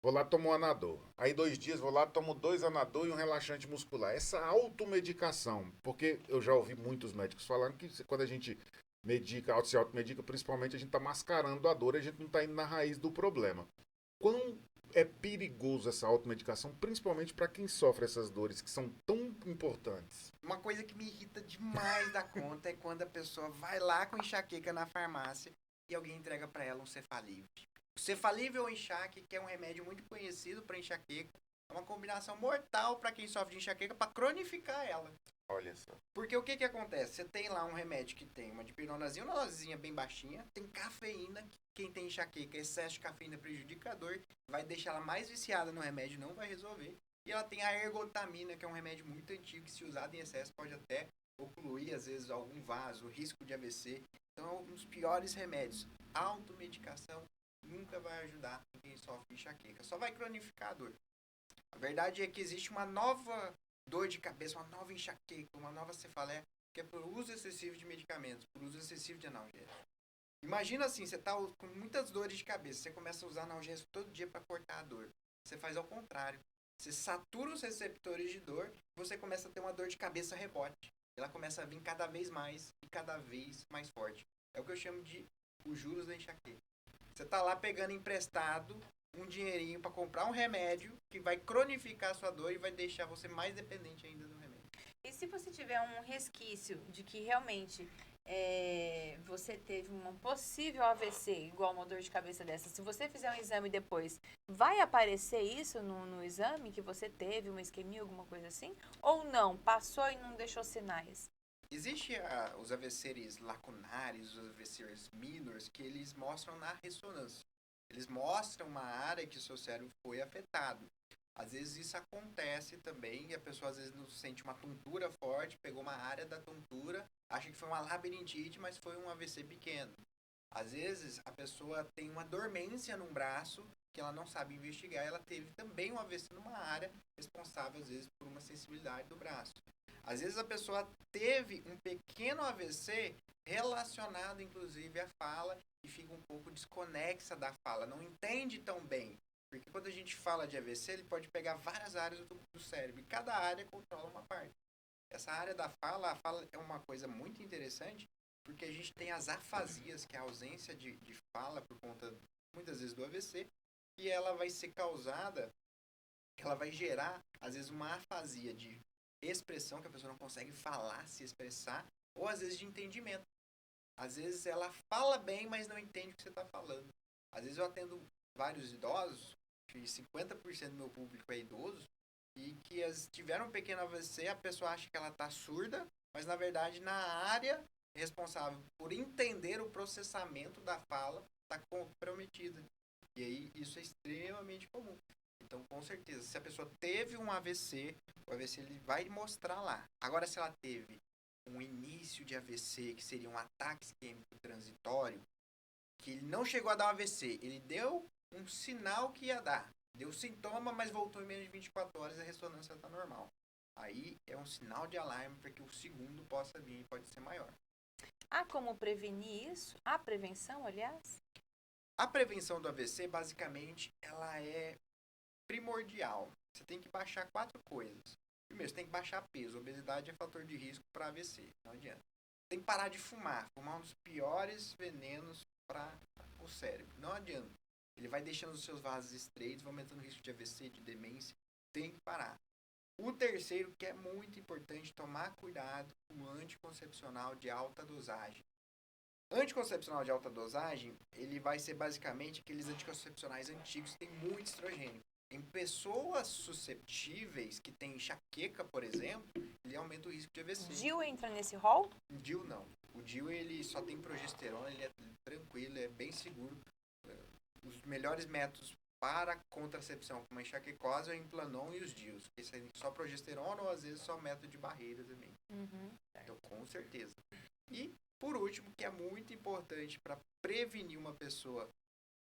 Vou lá, tomo um Anadol. Aí 2 dias, vou lá, tomo 2 Anadol e um relaxante muscular. Essa automedicação, porque eu já ouvi muitos médicos falando que quando a gente medica, se automedica, principalmente a gente tá mascarando a dor, a gente não tá indo na raiz do problema. Quão é perigoso essa automedicação, principalmente para quem sofre essas dores que são tão importantes? Uma coisa que me irrita demais da conta é quando a pessoa vai lá com enxaqueca na farmácia e alguém entrega para ela um Cefalívio. O Cefalívio ou enxaque, que é um remédio muito conhecido para enxaqueca, é uma combinação mortal para quem sofre de enxaqueca para cronificar ela. Olha só. Porque o que acontece? Você tem lá um remédio que tem uma dipirona,zinha, uma dosezinha bem baixinha, tem cafeína, que quem tem enxaqueca, excesso de cafeína prejudica a dor, vai deixar ela mais viciada no remédio, não vai resolver. E ela tem a ergotamina, que é um remédio muito antigo, que se usado em excesso pode até ocluir, às vezes, algum vaso, risco de AVC. Então é um dos piores remédios. Automedicação nunca vai ajudar quem sofre de enxaqueca, só vai cronificar a dor. A verdade é que existe uma nova dor de cabeça, uma nova enxaqueca, uma nova cefaleia, que é por uso excessivo de medicamentos, por uso excessivo de analgésicos. Imagina assim, você tá com muitas dores de cabeça, você começa a usar analgésico todo dia para cortar a dor. Você faz ao contrário. Você satura os receptores de dor, você começa a ter uma dor de cabeça rebote. Ela começa a vir cada vez mais e cada vez mais forte. É o que eu chamo de os juros da enxaqueca. Você tá lá pegando emprestado um dinheirinho para comprar um remédio que vai cronificar a sua dor e vai deixar você mais dependente ainda do remédio. E se você tiver um resquício de que realmente você teve um possível AVC, igual uma dor de cabeça dessa, se você fizer um exame depois, vai aparecer isso no exame, que você teve uma isquemia, alguma coisa assim? Ou não? Passou e não deixou sinais? Existem os AVCs lacunares, os AVCs minors, que eles mostram na ressonância. Eles mostram uma área que o seu cérebro foi afetado. Às vezes isso acontece também, e a pessoa às vezes não sente uma tontura forte, pegou uma área da tontura, acha que foi uma labirintite, mas foi um AVC pequeno. Às vezes a pessoa tem uma dormência num braço que ela não sabe investigar, ela teve também um AVC numa área responsável às vezes por uma sensibilidade do braço. Às vezes a pessoa teve um pequeno AVC relacionado inclusive à fala e fica um pouco desconexa da fala, não entende tão bem. Porque quando a gente fala de AVC, ele pode pegar várias áreas do cérebro e cada área controla uma parte. Essa área da fala, a fala é uma coisa muito interessante, porque a gente tem as afasias, que é a ausência de fala por conta, muitas vezes, do AVC, e ela vai ser causada, ela vai gerar, às vezes, uma afasia de expressão, que a pessoa não consegue falar, se expressar, ou às vezes de entendimento. Às vezes ela fala bem, mas não entende o que você está falando. Às vezes eu atendo vários idosos, que 50% do meu público é idoso, e que tiveram um pequeno AVC, a pessoa acha que ela está surda, mas na verdade na área responsável por entender o processamento da fala está comprometida. E aí isso é extremamente comum. Então, com certeza, se a pessoa teve um AVC, o AVC ele vai mostrar lá. Agora, se ela teve um início de AVC, que seria um ataque isquêmico transitório, que ele não chegou a dar um AVC, ele deu um sinal que ia dar. Deu sintoma, mas voltou em menos de 24 horas e a ressonância está normal. Aí é um sinal de alarme para que o segundo possa vir e pode ser maior. Há como prevenir isso? Há prevenção, aliás? A prevenção do AVC, basicamente, ela é primordial. Você tem que baixar 4 coisas. Primeiro, você tem que baixar peso. Obesidade é fator de risco para AVC. Não adianta. Tem que parar de fumar. Fumar é um dos piores venenos para o cérebro. Não adianta. Ele vai deixando os seus vasos estreitos, vai aumentando o risco de AVC, de demência. Tem que parar. O terceiro, que é muito importante, tomar cuidado com o anticoncepcional de alta dosagem. Anticoncepcional de alta dosagem, ele vai ser basicamente aqueles anticoncepcionais antigos que têm muito estrogênio. Em pessoas susceptíveis, que têm enxaqueca, por exemplo, ele aumenta o risco de AVC. DIU entra nesse rol? O DIU não. O DIU ele só tem progesterona, ele é tranquilo, é bem seguro. Os melhores métodos para contracepção com uma enxaquecose é o Implanon e os DIUs, que são só progesterona ou às vezes só método de barreira também. Então, com certeza. E, por último, que é muito importante para prevenir uma pessoa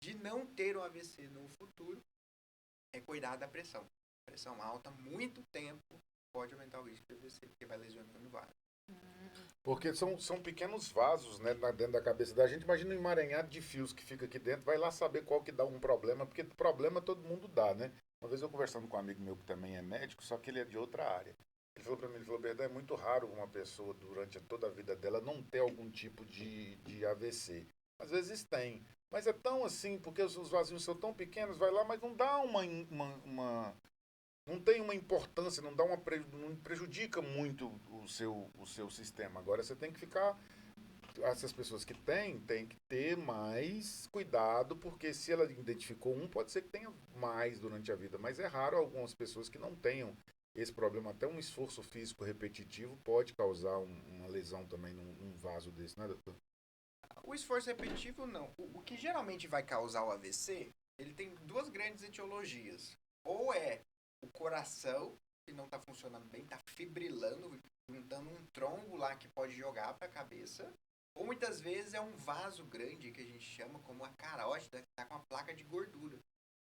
de não ter um AVC no futuro, é cuidar da pressão. Pressão alta, muito tempo, pode aumentar o risco de AVC, porque vai lesionando o vaso. Porque são pequenos vasos, né, dentro da cabeça da gente. Imagina um emaranhado de fios que fica aqui dentro. Vai lá saber qual que dá um problema, porque problema todo mundo dá, né? Uma vez eu conversando com um amigo meu que também é médico, só que ele é de outra área. Ele falou pra mim, ele falou, Berdão, é muito raro uma pessoa, durante toda a vida dela, não ter algum tipo de AVC. Às vezes tem. Mas é tão assim, porque os vasinhos são tão pequenos, vai lá, mas não dá não tem uma importância, não prejudica muito o seu sistema. Agora você tem que ficar, essas pessoas que têm que ter mais cuidado, porque se ela identificou um, pode ser que tenha mais durante a vida, mas é raro algumas pessoas que não tenham esse problema. Até um esforço físico repetitivo pode causar uma lesão também num vaso desse, né, doutor? O esforço repetitivo, não. O que geralmente vai causar o AVC, ele tem duas grandes etiologias. Ou é o coração, que não está funcionando bem, está fibrilando, juntando um trombo lá que pode jogar para a cabeça. Ou muitas vezes é um vaso grande, que a gente chama como a carótida, que está com a placa de gordura.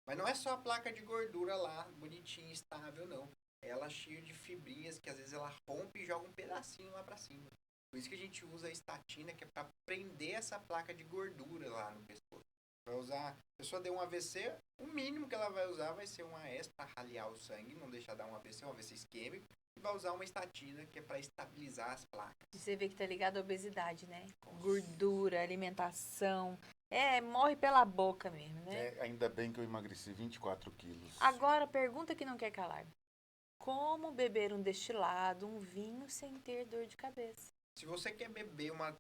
Mas não é só a placa de gordura lá, bonitinha, estável, não. ela é cheia de fibrinhas que às vezes ela rompe e joga um pedacinho lá pra cima. Por isso que a gente usa a estatina, que é para prender essa placa de gordura lá no pescoço. Vai usar, a pessoa deu um AVC, o mínimo que ela vai usar vai ser uma AES para raliar o sangue, não deixar dar um AVC isquêmico, e vai usar uma estatina, que é para estabilizar as placas. E você vê que tá ligado à obesidade, né? Gordura, alimentação. Morre pela boca mesmo, né? Ainda bem que eu emagreci 24 quilos. Agora, pergunta que não quer calar. Como beber um destilado, um vinho, sem ter dor de cabeça? Se você quer beber uma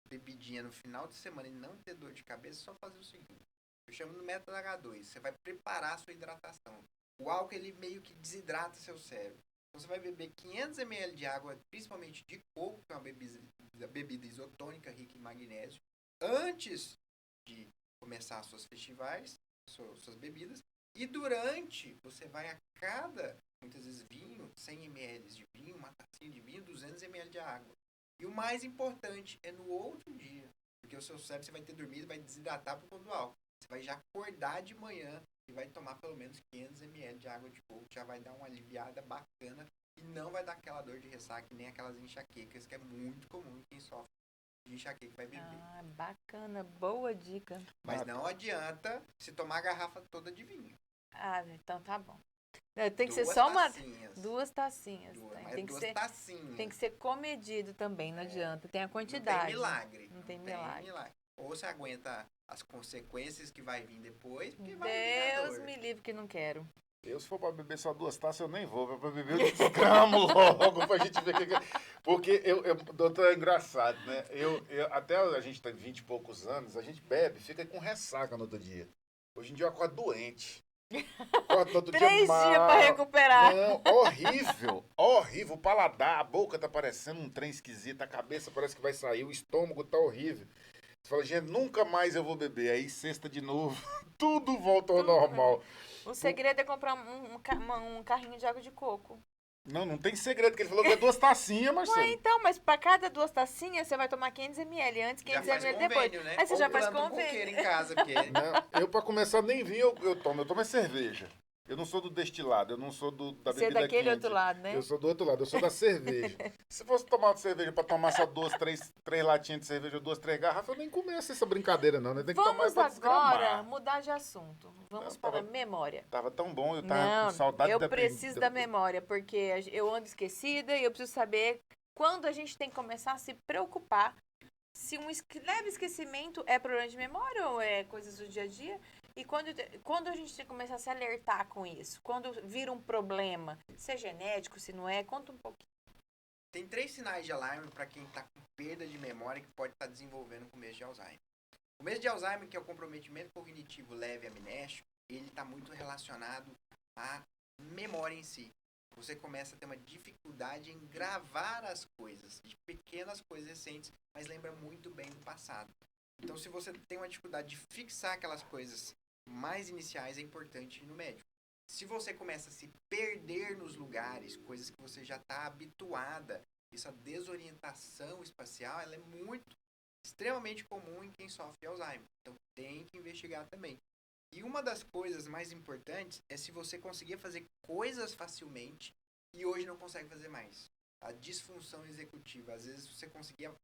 bebidinha no final de semana e não ter dor de cabeça, é só fazer o seguinte. Eu chamo no método H2. Você vai preparar a sua hidratação. O álcool, ele meio que desidrata seu cérebro. Então, você vai beber 500 ml de água, principalmente de coco, que é uma bebida isotônica rica em magnésio, antes de começar suas festivais, suas bebidas. E durante, você vai a cada, muitas vezes, vinho, 100 ml de vinho, uma tacinha de vinho, 200 ml de água. E o mais importante é no outro dia. Porque o seu cérebro, você vai ter dormido, vai desidratar por conta do álcool. Você vai já acordar de manhã e vai tomar pelo menos 500 ml de água de coco. Já vai dar uma aliviada bacana e não vai dar aquela dor de ressaca, nem aquelas enxaquecas, que é muito comum em quem sofre de enxaqueca vai beber. Ah, bacana. Boa dica. Mas não adianta se tomar a garrafa toda de vinho. Ah, então tá bom. Tem que ser Duas só uma... tacinhas. Duas tacinhas. Mas Tem que duas ser... tacinhas. Tem que ser comedido também, não adianta. Tem a Não quantidade. tem milagre. Não tem milagre. Ou você aguenta as consequências que vai vir depois, porque vai vir a Deus dor. me livre que não quero. Eu, se for pra beber só 2 taças, eu nem vou. Pra beber, eu desgramo logo pra gente ver o que é. Porque, doutor, é engraçado, né? Até a gente tem 20 e poucos anos, a gente bebe, fica com ressaca no outro dia. Hoje em dia eu acordo doente. Acordo no outro 3 dias pra recuperar. Não, horrível, horrível. O paladar, a boca tá parecendo um trem esquisito, a cabeça parece que vai sair, o estômago tá horrível. Você fala, gente, nunca mais eu vou beber. Aí sexta de novo, tudo volta ao normal. O segredo é comprar um carrinho de água de coco. Não tem segredo, que ele falou que é 2 tacinhas, Marcelo. Então, mas pra cada 2 tacinhas, você vai tomar 500 ml antes, 500 Já faz ml depois. convênio, né? Aí você Ou já faz planta um convênio. coqueiro em casa, porque... Não, eu, pra começar, nem vinho eu tomo. Eu tomo é cerveja. Eu não sou do destilado, eu não sou da Você é bebida daquele quente. outro lado, né? Eu sou do outro lado, eu sou da cerveja. Se fosse tomar uma cerveja pra tomar só 2, 3 latinhas de cerveja, 2, 3 garrafas, eu nem começo essa brincadeira, não, né? Tem que tomar Vamos pra agora desgramar. mudar de assunto. Vamos para a memória. Tava tão bom, eu tava Não, com saudade eu da preciso da memória, porque eu ando esquecida e eu preciso saber quando a gente tem que começar a se preocupar se um leve esquecimento é problema de memória ou é coisas do dia a dia. E quando a gente tem que começar a se alertar com isso? Quando vira um problema, se é genético, se não é, conta um pouquinho. Tem 3 sinais de alarme para quem está com perda de memória que pode estar desenvolvendo começo de Alzheimer. O começo de Alzheimer, que é o comprometimento cognitivo leve amnésico, ele está muito relacionado à memória em si. Você começa a ter uma dificuldade em gravar as coisas, de pequenas coisas recentes, mas lembra muito bem do passado. Então, se você tem uma dificuldade de fixar aquelas coisas mais iniciais, é importante ir no médico. Se você começa a se perder nos lugares, coisas que você já está habituada, essa desorientação espacial, ela é extremamente comum em quem sofre de Alzheimer. Então, tem que investigar também. E uma das coisas mais importantes é se você conseguir fazer coisas facilmente e hoje não consegue fazer mais. A disfunção executiva. Às vezes você conseguia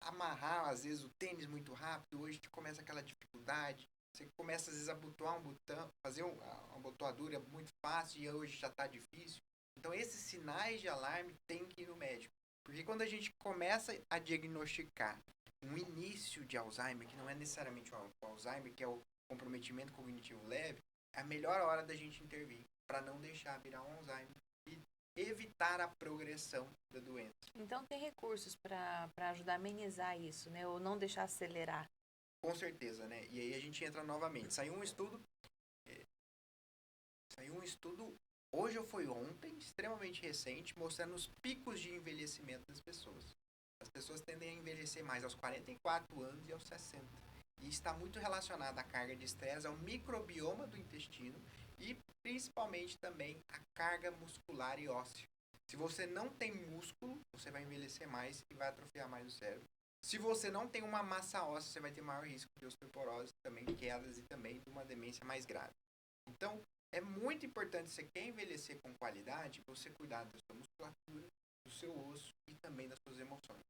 amarrar, às vezes, o tênis muito rápido, hoje te começa aquela dificuldade. Você começa, às vezes, a abotoar um botão, fazer uma abotoadura muito fácil e hoje já está difícil. Então, esses sinais de alarme tem que ir no médico. Porque quando a gente começa a diagnosticar um início de Alzheimer, que não é necessariamente o Alzheimer, que é o comprometimento cognitivo leve, é a melhor hora da gente intervir para não deixar virar um Alzheimer e evitar a progressão da doença. Então tem recursos para ajudar a amenizar isso, né? Ou não deixar acelerar. Com certeza, né? E aí a gente entra novamente. Saiu um estudo hoje ou foi ontem, extremamente recente, mostrando os picos de envelhecimento das pessoas. As pessoas tendem a envelhecer mais aos 44 anos e aos 60. E está muito relacionado à carga de estresse, ao microbioma do intestino e principalmente também à carga muscular e óssea. Se você não tem músculo, você vai envelhecer mais e vai atrofiar mais o cérebro. Se você não tem uma massa óssea, você vai ter maior risco de osteoporose, também quedas e também de uma demência mais grave. Então, É muito importante, você quer envelhecer com qualidade, você cuidar da sua musculatura, do seu osso e também das suas emoções.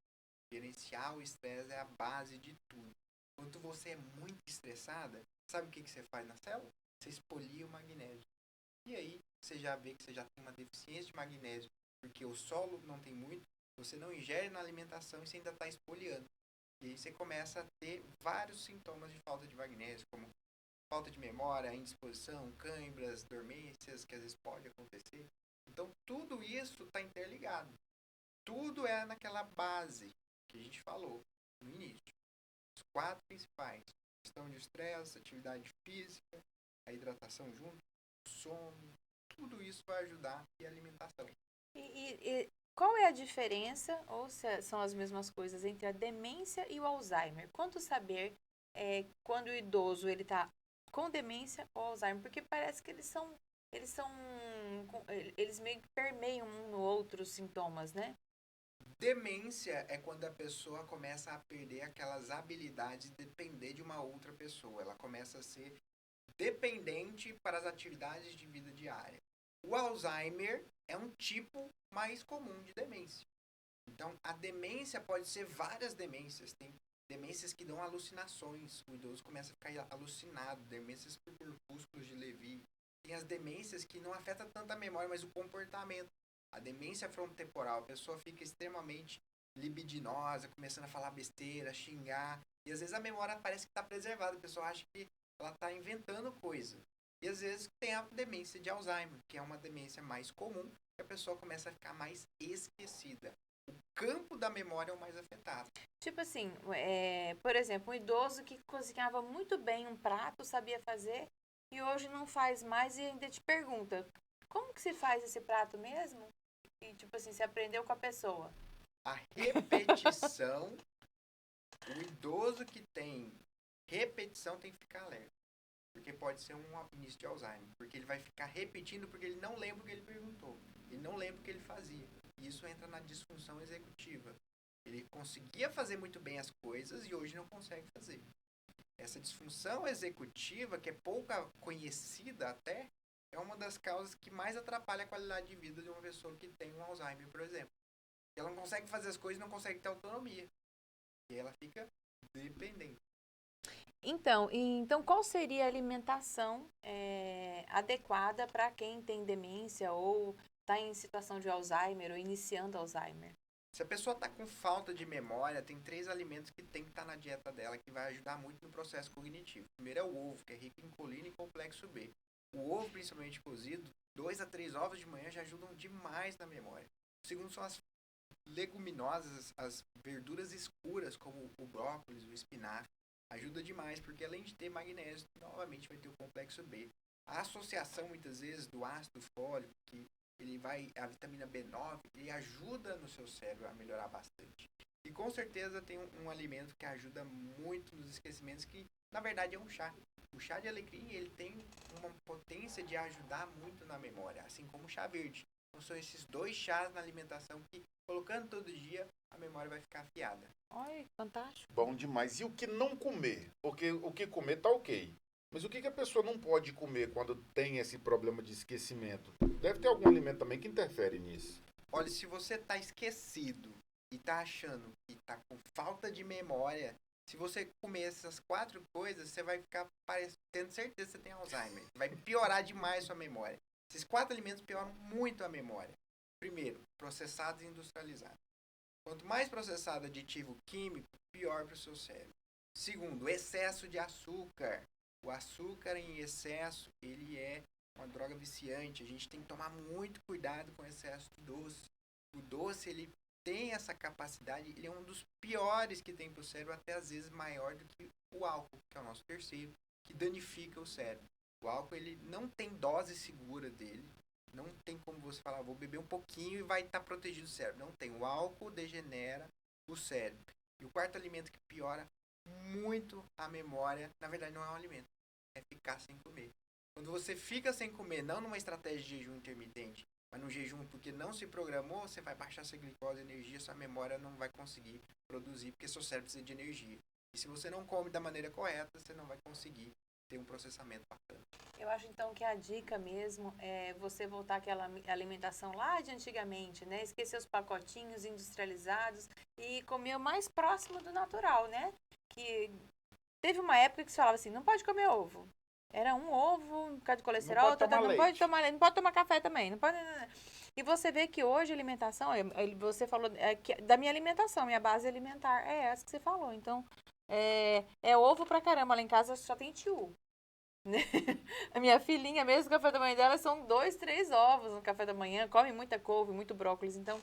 Gerenciar o estresse é a base de tudo. Quando você é muito estressada, sabe o que você faz na célula? Você expolia o magnésio. E aí, você já vê que você já tem uma deficiência de magnésio, porque o solo não tem muito, você não ingere na alimentação e você ainda está expoliando. E aí você começa a ter vários sintomas de falta de magnésio, como falta de memória, indisposição, cãibras, dormências, que às vezes pode acontecer. Então, tudo isso está interligado. Tudo é naquela base que a gente falou no início. Os 4 principais. Questão de estresse, atividade física, a hidratação junto, o sono. Tudo isso vai ajudar e a alimentação. E qual é a diferença, ou se são as mesmas coisas, entre a demência e o Alzheimer? Quanto saber quando o idoso ele está com demência ou Alzheimer? Porque parece que eles meio que permeiam um no outro os sintomas, né? Demência é quando a pessoa começa a perder aquelas habilidades de depender de uma outra pessoa. Ela começa a ser dependente para as atividades de vida diária. O Alzheimer é um tipo mais comum de demência. Então, a demência pode ser várias demências. Tem demências que dão alucinações. O idoso começa a ficar alucinado. Demências por corpúsculos de Lewy. Tem as demências que não afetam tanto a memória, mas o comportamento. A demência frontotemporal, a pessoa fica extremamente libidinosa, começando a falar besteira, xingar. E às vezes a memória parece que está preservada. A pessoa acha que ela está inventando coisa. E às vezes tem a demência de Alzheimer, que é uma demência mais comum, que a pessoa começa a ficar mais esquecida. O campo da memória é o mais afetado. Tipo assim, por exemplo, um idoso que cozinhava muito bem um prato, sabia fazer, e hoje não faz mais e ainda te pergunta, como que se faz esse prato mesmo? E tipo assim, você aprendeu com a pessoa. A repetição, o idoso que tem repetição tem que ficar alerta. Porque pode ser um início de Alzheimer. Porque ele vai ficar repetindo porque ele não lembra o que ele perguntou. Ele não lembra o que ele fazia. E isso entra na disfunção executiva. Ele conseguia fazer muito bem as coisas e hoje não consegue fazer. Essa disfunção executiva, que é pouco conhecida até, é uma das causas que mais atrapalha a qualidade de vida de uma pessoa que tem um Alzheimer, por exemplo. Ela não consegue fazer as coisas e não consegue ter autonomia. E ela fica dependente. Então qual seria a alimentação adequada para quem tem demência ou está em situação de Alzheimer ou iniciando Alzheimer? Se a pessoa está com falta de memória, tem 3 alimentos que tem que estar na dieta dela que vai ajudar muito no processo cognitivo. O primeiro é o ovo, que é rico em colina e complexo B. O ovo, principalmente cozido, 2 a 3 ovos de manhã já ajudam demais na memória. O segundo são as leguminosas, as verduras escuras, como o brócolis, o espinafre. Ajuda demais, porque além de ter magnésio, novamente vai ter o complexo B. A associação, muitas vezes, do ácido fólico, que a vitamina B9, ele ajuda no seu cérebro a melhorar bastante. E com certeza tem um alimento que ajuda muito nos esquecimentos, que na verdade é um chá. O chá de alecrim, ele tem uma potência de ajudar muito na memória, assim como o chá verde. Então são esses 2 chás na alimentação que, colocando todo dia, a memória vai ficar afiada. Olha, fantástico. Bom demais. E o que não comer? Porque o que comer tá ok. Mas o que a pessoa não pode comer quando tem esse problema de esquecimento? Deve ter algum alimento também que interfere nisso. Olha, se você tá esquecido e tá achando que tá com falta de memória, se você comer essas 4 coisas, você vai ficar tendo certeza que você tem Alzheimer. Vai piorar demais sua memória. Esses 4 alimentos pioram muito a memória. Primeiro, processados e industrializados. Quanto mais processado aditivo químico, pior para o seu cérebro. Segundo, excesso de açúcar. O açúcar em excesso, ele é uma droga viciante. A gente tem que tomar muito cuidado com o excesso de doce. O doce, ele tem essa capacidade, ele é um dos piores que tem para o cérebro, até às vezes maior do que o álcool, que é o nosso terceiro, que danifica o cérebro. O álcool, ele não tem dose segura dele. Não tem como você falar, vou beber um pouquinho e vai estar protegido o cérebro. Não tem. O álcool degenera o cérebro. E o quarto alimento que piora muito a memória, na verdade não é um alimento, é ficar sem comer. Quando você fica sem comer, não numa estratégia de jejum intermitente, mas no jejum porque não se programou, você vai baixar sua glicose e energia, sua memória não vai conseguir produzir, porque seu cérebro precisa de energia. E se você não come da maneira correta, você não vai conseguir ter um processamento bacana. Eu acho então que a dica mesmo é você voltar àquela alimentação lá de antigamente, né? Esquecer os pacotinhos industrializados e comer o mais próximo do natural, né? Que teve uma época que se falava assim, não pode comer ovo. Era um ovo por causa de colesterol, pode tomar não leite. pode tomar leite, não pode tomar café também, não pode. E você vê que hoje a alimentação, você falou da minha alimentação, minha base alimentar é essa que você falou. Então, é ovo pra caramba. Lá em casa só tem tio. Né? A minha filhinha, mesmo o café da manhã dela, são 2, 3 ovos no café da manhã, come muita couve, muito brócolis. Então,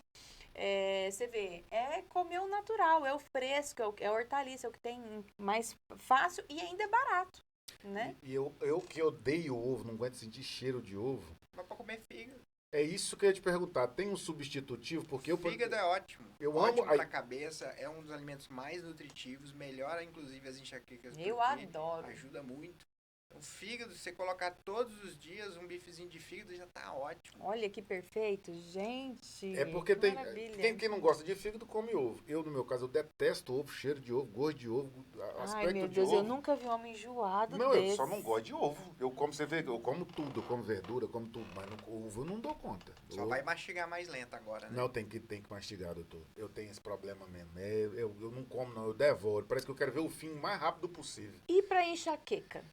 você vê, é comer o natural, é o fresco, é o hortaliça, é o que tem mais fácil e ainda é barato, né? E eu que odeio ovo, não aguento sentir cheiro de ovo. Mas pra comer fígado. É isso que eu ia te perguntar. Tem um substitutivo? Porque eu... Fígado é ótimo. Eu ótimo amo... pra cabeça, é um dos alimentos mais nutritivos, melhora inclusive as enxaquecas. Eu porque adoro. ajuda muito. O fígado, se você colocar todos os dias um bifezinho de fígado, já tá ótimo. Olha que perfeito, gente. É porque que tem... maravilha. Quem não gosta de fígado come ovo. Eu, no meu caso, eu detesto ovo, cheiro de ovo, gosto de ovo, aspecto Ai, meu de Deus, ovo. eu nunca vi um homem enjoado Não, desse. eu só não gosto de ovo. Eu como, você vê, eu como tudo, eu como verdura, eu como tudo, mas no ovo eu não dou conta. Só Ovo- vai mastigar mais lento agora, né? Não, tem que mastigar, doutor. Eu tenho esse problema mesmo. Eu não como, não, eu devoro. Parece que eu quero ver o fim o mais rápido possível. E para enxaqueca?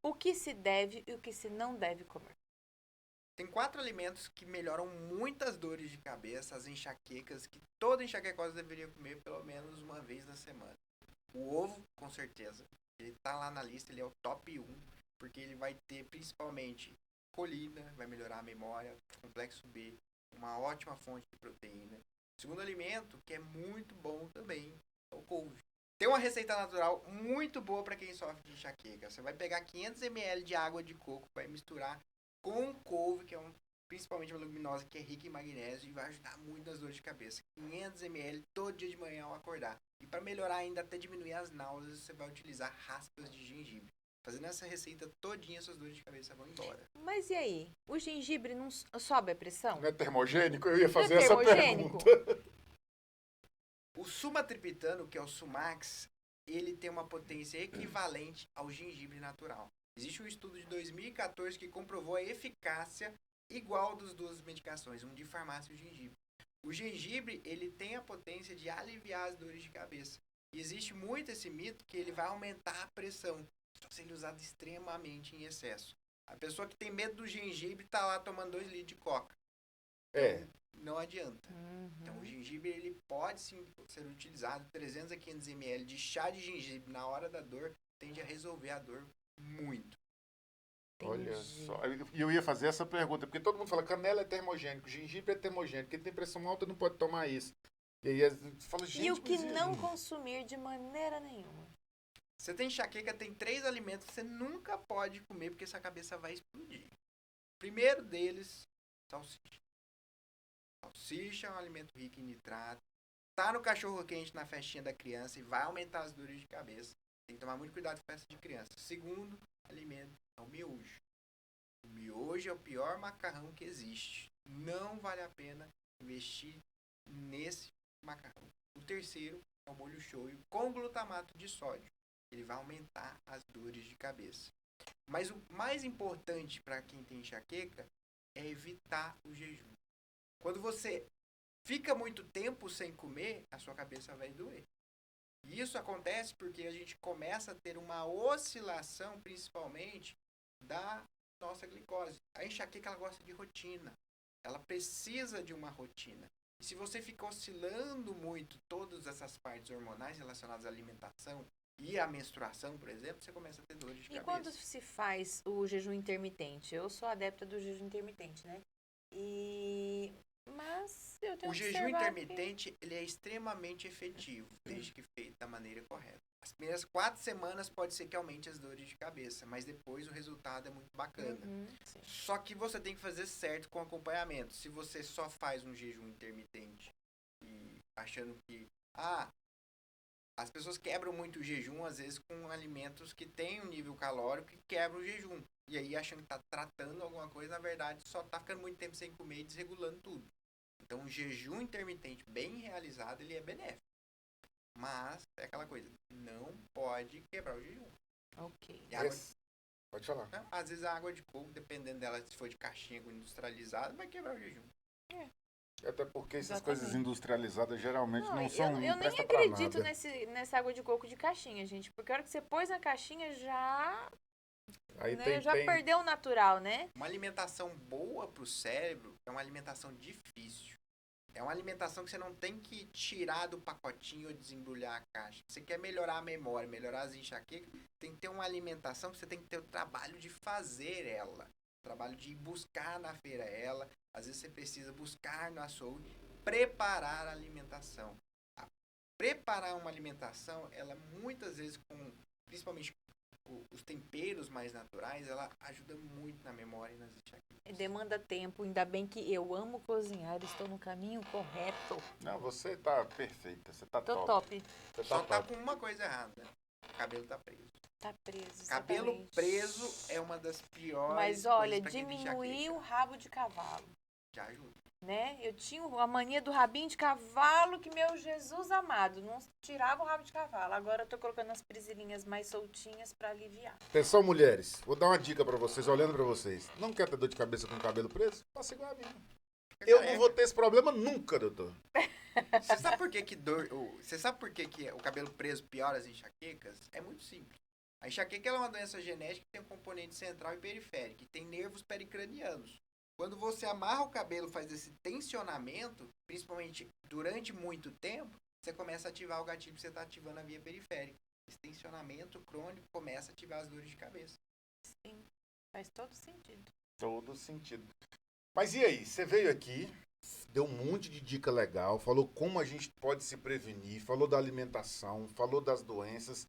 O que se deve e o que se não deve comer? Tem 4 alimentos que melhoram muitas dores de cabeça, as enxaquecas, que toda enxaquecosa deveria comer pelo menos uma vez na semana. O ovo, com certeza. Ele tá lá na lista, ele é o top 1, porque ele vai ter principalmente colina, vai melhorar a memória, complexo B, uma ótima fonte de proteína. O segundo alimento, que é muito bom também, é o couve. Tem uma receita natural muito boa para quem sofre de enxaqueca. Você vai pegar 500 ml de água de coco, vai misturar com couve, que é principalmente uma leguminosa que é rica em magnésio e vai ajudar muito nas dores de cabeça. 500 ml todo dia de manhã ao acordar. E para melhorar ainda, até diminuir as náuseas, você vai utilizar raspas de gengibre. Fazendo essa receita todinha, suas dores de cabeça vão embora. Mas e aí? O gengibre não sobe a pressão? Não é termogênico? Eu ia Não fazer é essa termogênico? pergunta. O sumatriptano, que é o Sumax, ele tem uma potência equivalente ao gengibre natural. Existe um estudo de 2014 que comprovou a eficácia igual das duas medicações, um de farmácia e o gengibre. O gengibre, ele tem a potência de aliviar as dores de cabeça. E existe muito esse mito que ele vai aumentar a pressão, se ele usado extremamente em excesso. A pessoa que tem medo do gengibre está lá tomando 2 litros de coca. É. Não adianta. Uhum. Então, o gengibre ele pode sim ser utilizado. 300 a 500 ml de chá de gengibre na hora da dor tende a resolver a dor muito. Olha Entendi. só. E eu ia fazer essa pergunta, porque todo mundo fala canela é termogênico, gengibre é termogênico, quem tem pressão alta não pode tomar isso. E aí você fala, gente, E o que mas não consumir de maneira nenhuma? Você tem enxaqueca, tem 3 alimentos que você nunca pode comer porque sua cabeça vai explodir. Primeiro deles, salsicha. Salsicha é um alimento rico em nitrato. Tá no cachorro quente na festinha da criança e vai aumentar as dores de cabeça. Tem que tomar muito cuidado com festa de criança. Segundo alimento é o miojo. O miojo é o pior macarrão que existe. Não vale a pena investir nesse macarrão. O terceiro é o molho shoyu com glutamato de sódio. Ele vai aumentar as dores de cabeça. Mas o mais importante para quem tem enxaqueca é evitar o jejum. Quando você fica muito tempo sem comer, a sua cabeça vai doer. E isso acontece porque a gente começa a ter uma oscilação, principalmente, da nossa glicose. A enxaqueca, ela gosta de rotina. Ela precisa de uma rotina. E se você fica oscilando muito todas essas partes hormonais relacionadas à alimentação e à menstruação, por exemplo, você começa a ter dores de E cabeça. quando se faz o jejum intermitente? Eu sou adepta do jejum intermitente, né? Mas eu tenho O jejum observado intermitente, ele é extremamente efetivo, desde que feito da maneira correta. As primeiras 4 semanas pode ser que aumente as dores de cabeça, mas depois o resultado é muito bacana. sim. Só que você tem que fazer certo com acompanhamento. Se você só faz um jejum intermitente e achando que... as pessoas quebram muito o jejum, às vezes, com alimentos que têm um nível calórico e quebram o jejum. E aí, achando que está tratando alguma coisa, na verdade, só está ficando muito tempo sem comer e desregulando tudo. Então, o jejum intermitente bem realizado, ele é benéfico. Mas, é aquela coisa, não pode quebrar o jejum. Ok. E água, Pode falar. Né? Às vezes a água de coco, dependendo dela, se for de caixinha industrializada, vai quebrar o jejum. Até porque essas Exatamente. coisas industrializadas geralmente não eu são. Não nem presta pra acredito nada. nessa água de coco de caixinha, gente. Porque a hora que você pôs na caixinha, já, Aí né, já tem. perdeu o natural, né? Uma alimentação boa pro cérebro é uma alimentação difícil. É uma alimentação que você não tem que tirar do pacotinho ou desembrulhar a caixa. Você quer melhorar a memória, melhorar as enxaquecas, tem que ter uma alimentação que você tem que ter o trabalho de fazer ela. O trabalho de ir buscar na feira ela. Às vezes você precisa buscar no açougue, preparar a alimentação. Preparar uma alimentação, ela muitas vezes, principalmente os temperos mais naturais, ela ajuda muito na memória e nas enxaquecas. Demanda tempo, ainda bem que eu amo cozinhar, estou no caminho correto. Não, você tá perfeita. Você tá Tô top. top. Você Só tá tá top. com uma coisa errada. O cabelo tá preso. Tá preso. Cabelo exatamente. preso é uma das piores Mas olha, coisas pra quem tem diminuir o enxaqueca. rabo de cavalo, Já ajuda. né? Eu tinha a mania do rabinho de cavalo, que meu Jesus amado, não tirava o rabo de cavalo. Agora eu tô colocando as presilhinhas mais soltinhas pra aliviar. Atenção, mulheres. Vou dar uma dica pra vocês, olhando pra vocês. Não quer ter dor de cabeça com o cabelo preso? Faça igual a mim. Eu não vou ter esse problema nunca, doutor. Você sabe por que você sabe por que o cabelo preso piora as enxaquecas? É muito simples. A enxaqueca ela é uma doença genética que tem um componente central e periférico, e tem nervos pericranianos. Quando você amarra o cabelo, faz esse tensionamento, principalmente durante muito tempo, você começa a ativar o gatilho que você está ativando a via periférica. Esse tensionamento crônico começa a ativar as dores de cabeça. Sim, faz todo sentido. Todo sentido. Mas e aí? Você veio aqui, deu um monte de dica legal, falou como a gente pode se prevenir, falou da alimentação, falou das doenças.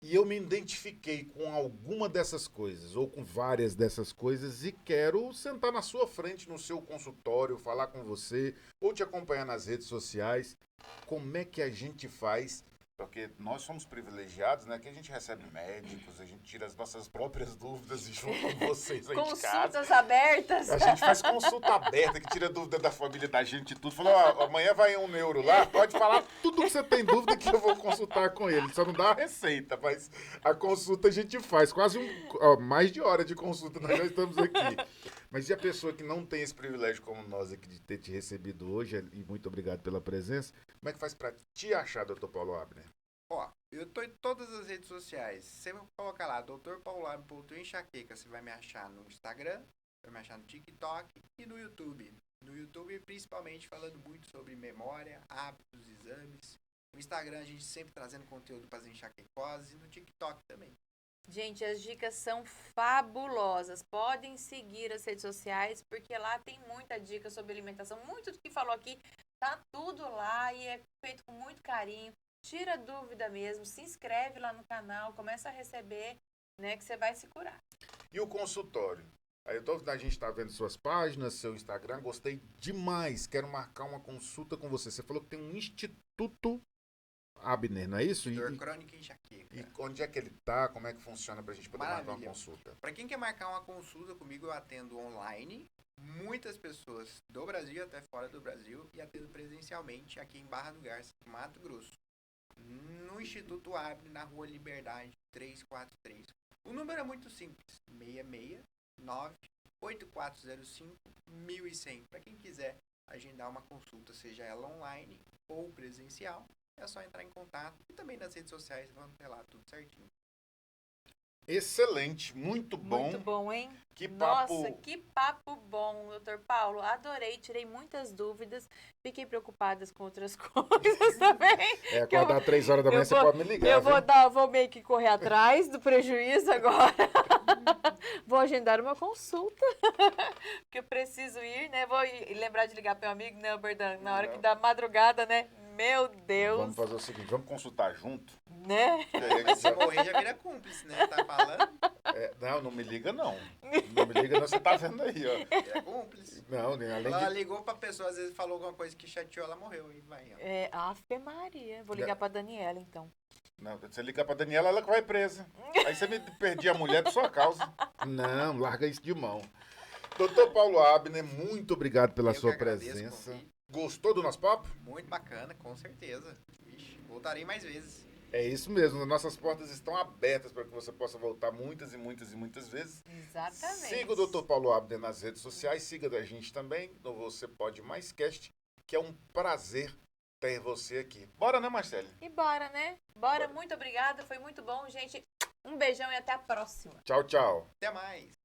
E eu me identifiquei com alguma dessas coisas, ou com várias dessas coisas, e quero sentar na sua frente, no seu consultório, falar com você, ou te acompanhar nas redes sociais. Como é que a gente faz? Porque nós somos privilegiados, né? Que a gente recebe médicos, a gente tira as nossas próprias dúvidas e junto com vocês aí de casa. Consultas abertas. A gente faz consulta aberta, que tira dúvida da família da gente e tudo. Falou, ó, amanhã vai um neuro lá, pode falar tudo que você tem dúvida que eu vou consultar com ele. Só não dá a receita, mas a consulta a gente faz. Quase mais de hora de consulta nós já estamos aqui. Mas e a pessoa que não tem esse privilégio como nós aqui de ter te recebido hoje, e muito obrigado pela presença, como é que faz pra te achar, doutor Paulo Abner? Ó, eu tô em todas as redes sociais. Você vai colocar lá, Dr. Paulo Abner, enxaqueca, você vai me achar no Instagram, vai me achar no TikTok e no YouTube. No YouTube, principalmente, falando muito sobre memória, hábitos, exames. No Instagram, a gente sempre trazendo conteúdo para as enxaquecoses e no TikTok também. Gente, as dicas são fabulosas. Podem seguir as redes sociais, porque lá tem muita dica sobre alimentação. Muito do que falou aqui, tá tudo lá e é feito com muito carinho. Tira dúvida mesmo, se inscreve lá no canal, começa a receber, né, que você vai se curar. E o consultório? Aí a gente está vendo suas páginas, seu Instagram, gostei demais. Quero marcar uma consulta com você. Você falou que tem um Instituto Abner, não é isso? Dor crônica e enxaqueca. E onde é que ele tá? Como é que funciona pra gente poder marcar uma Maravilha. consulta? Para quem quer marcar uma consulta comigo, eu atendo online. Muitas pessoas do Brasil até fora do Brasil e atendo presencialmente aqui em Barra do Garça, Mato Grosso. No Instituto Abner, na Rua Liberdade 343. O número é muito simples, 669-8405-1100. Para quem quiser agendar uma consulta, seja ela online ou presencial, é só entrar em contato. E também nas redes sociais, vamos ter lá tudo certinho. Excelente, muito bom. Muito bom, hein? Que papo. Nossa, que papo bom, doutor Paulo. Adorei, tirei muitas dúvidas. Fiquei preocupada com outras coisas também. Acordar 3 horas da manhã, você pode me ligar. Eu vou meio que correr atrás do prejuízo agora. Vou agendar uma consulta. Porque eu preciso ir, né? Vou lembrar de ligar para meu amigo, né, Berdan? Na hora que dá madrugada, né? Meu Deus. Vamos fazer o seguinte, vamos consultar junto? Né? Se morrer, já vira cúmplice, né? Tá falando? Não me liga não. Não me liga não, você tá vendo aí, ó. Vira cúmplice. Não, além Ela de... ligou pra pessoa, às vezes falou alguma coisa que chateou, ela morreu. E vai, ó. Ave Maria. Vou ligar pra Daniela, então. Não, você ligar pra Daniela, ela que vai presa. Aí você me perdi a mulher por sua causa. Não, larga isso de mão. Doutor Paulo Abner, muito obrigado pela Eu sua que agradeço o presença. convite. Gostou do nosso papo? Muito bacana, com certeza. Vixe, voltarei mais vezes. É isso mesmo, nossas portas estão abertas para que você possa voltar muitas e muitas e muitas vezes. Exatamente. Siga o Dr. Paulo Abner nas redes sociais, siga da gente também no Você Pode Mais Cast, que é um prazer ter você aqui. Bora, né, Marcele? E bora, né? Bora, muito obrigada, foi muito bom, gente. Um beijão e até a próxima. Tchau, tchau. Até mais!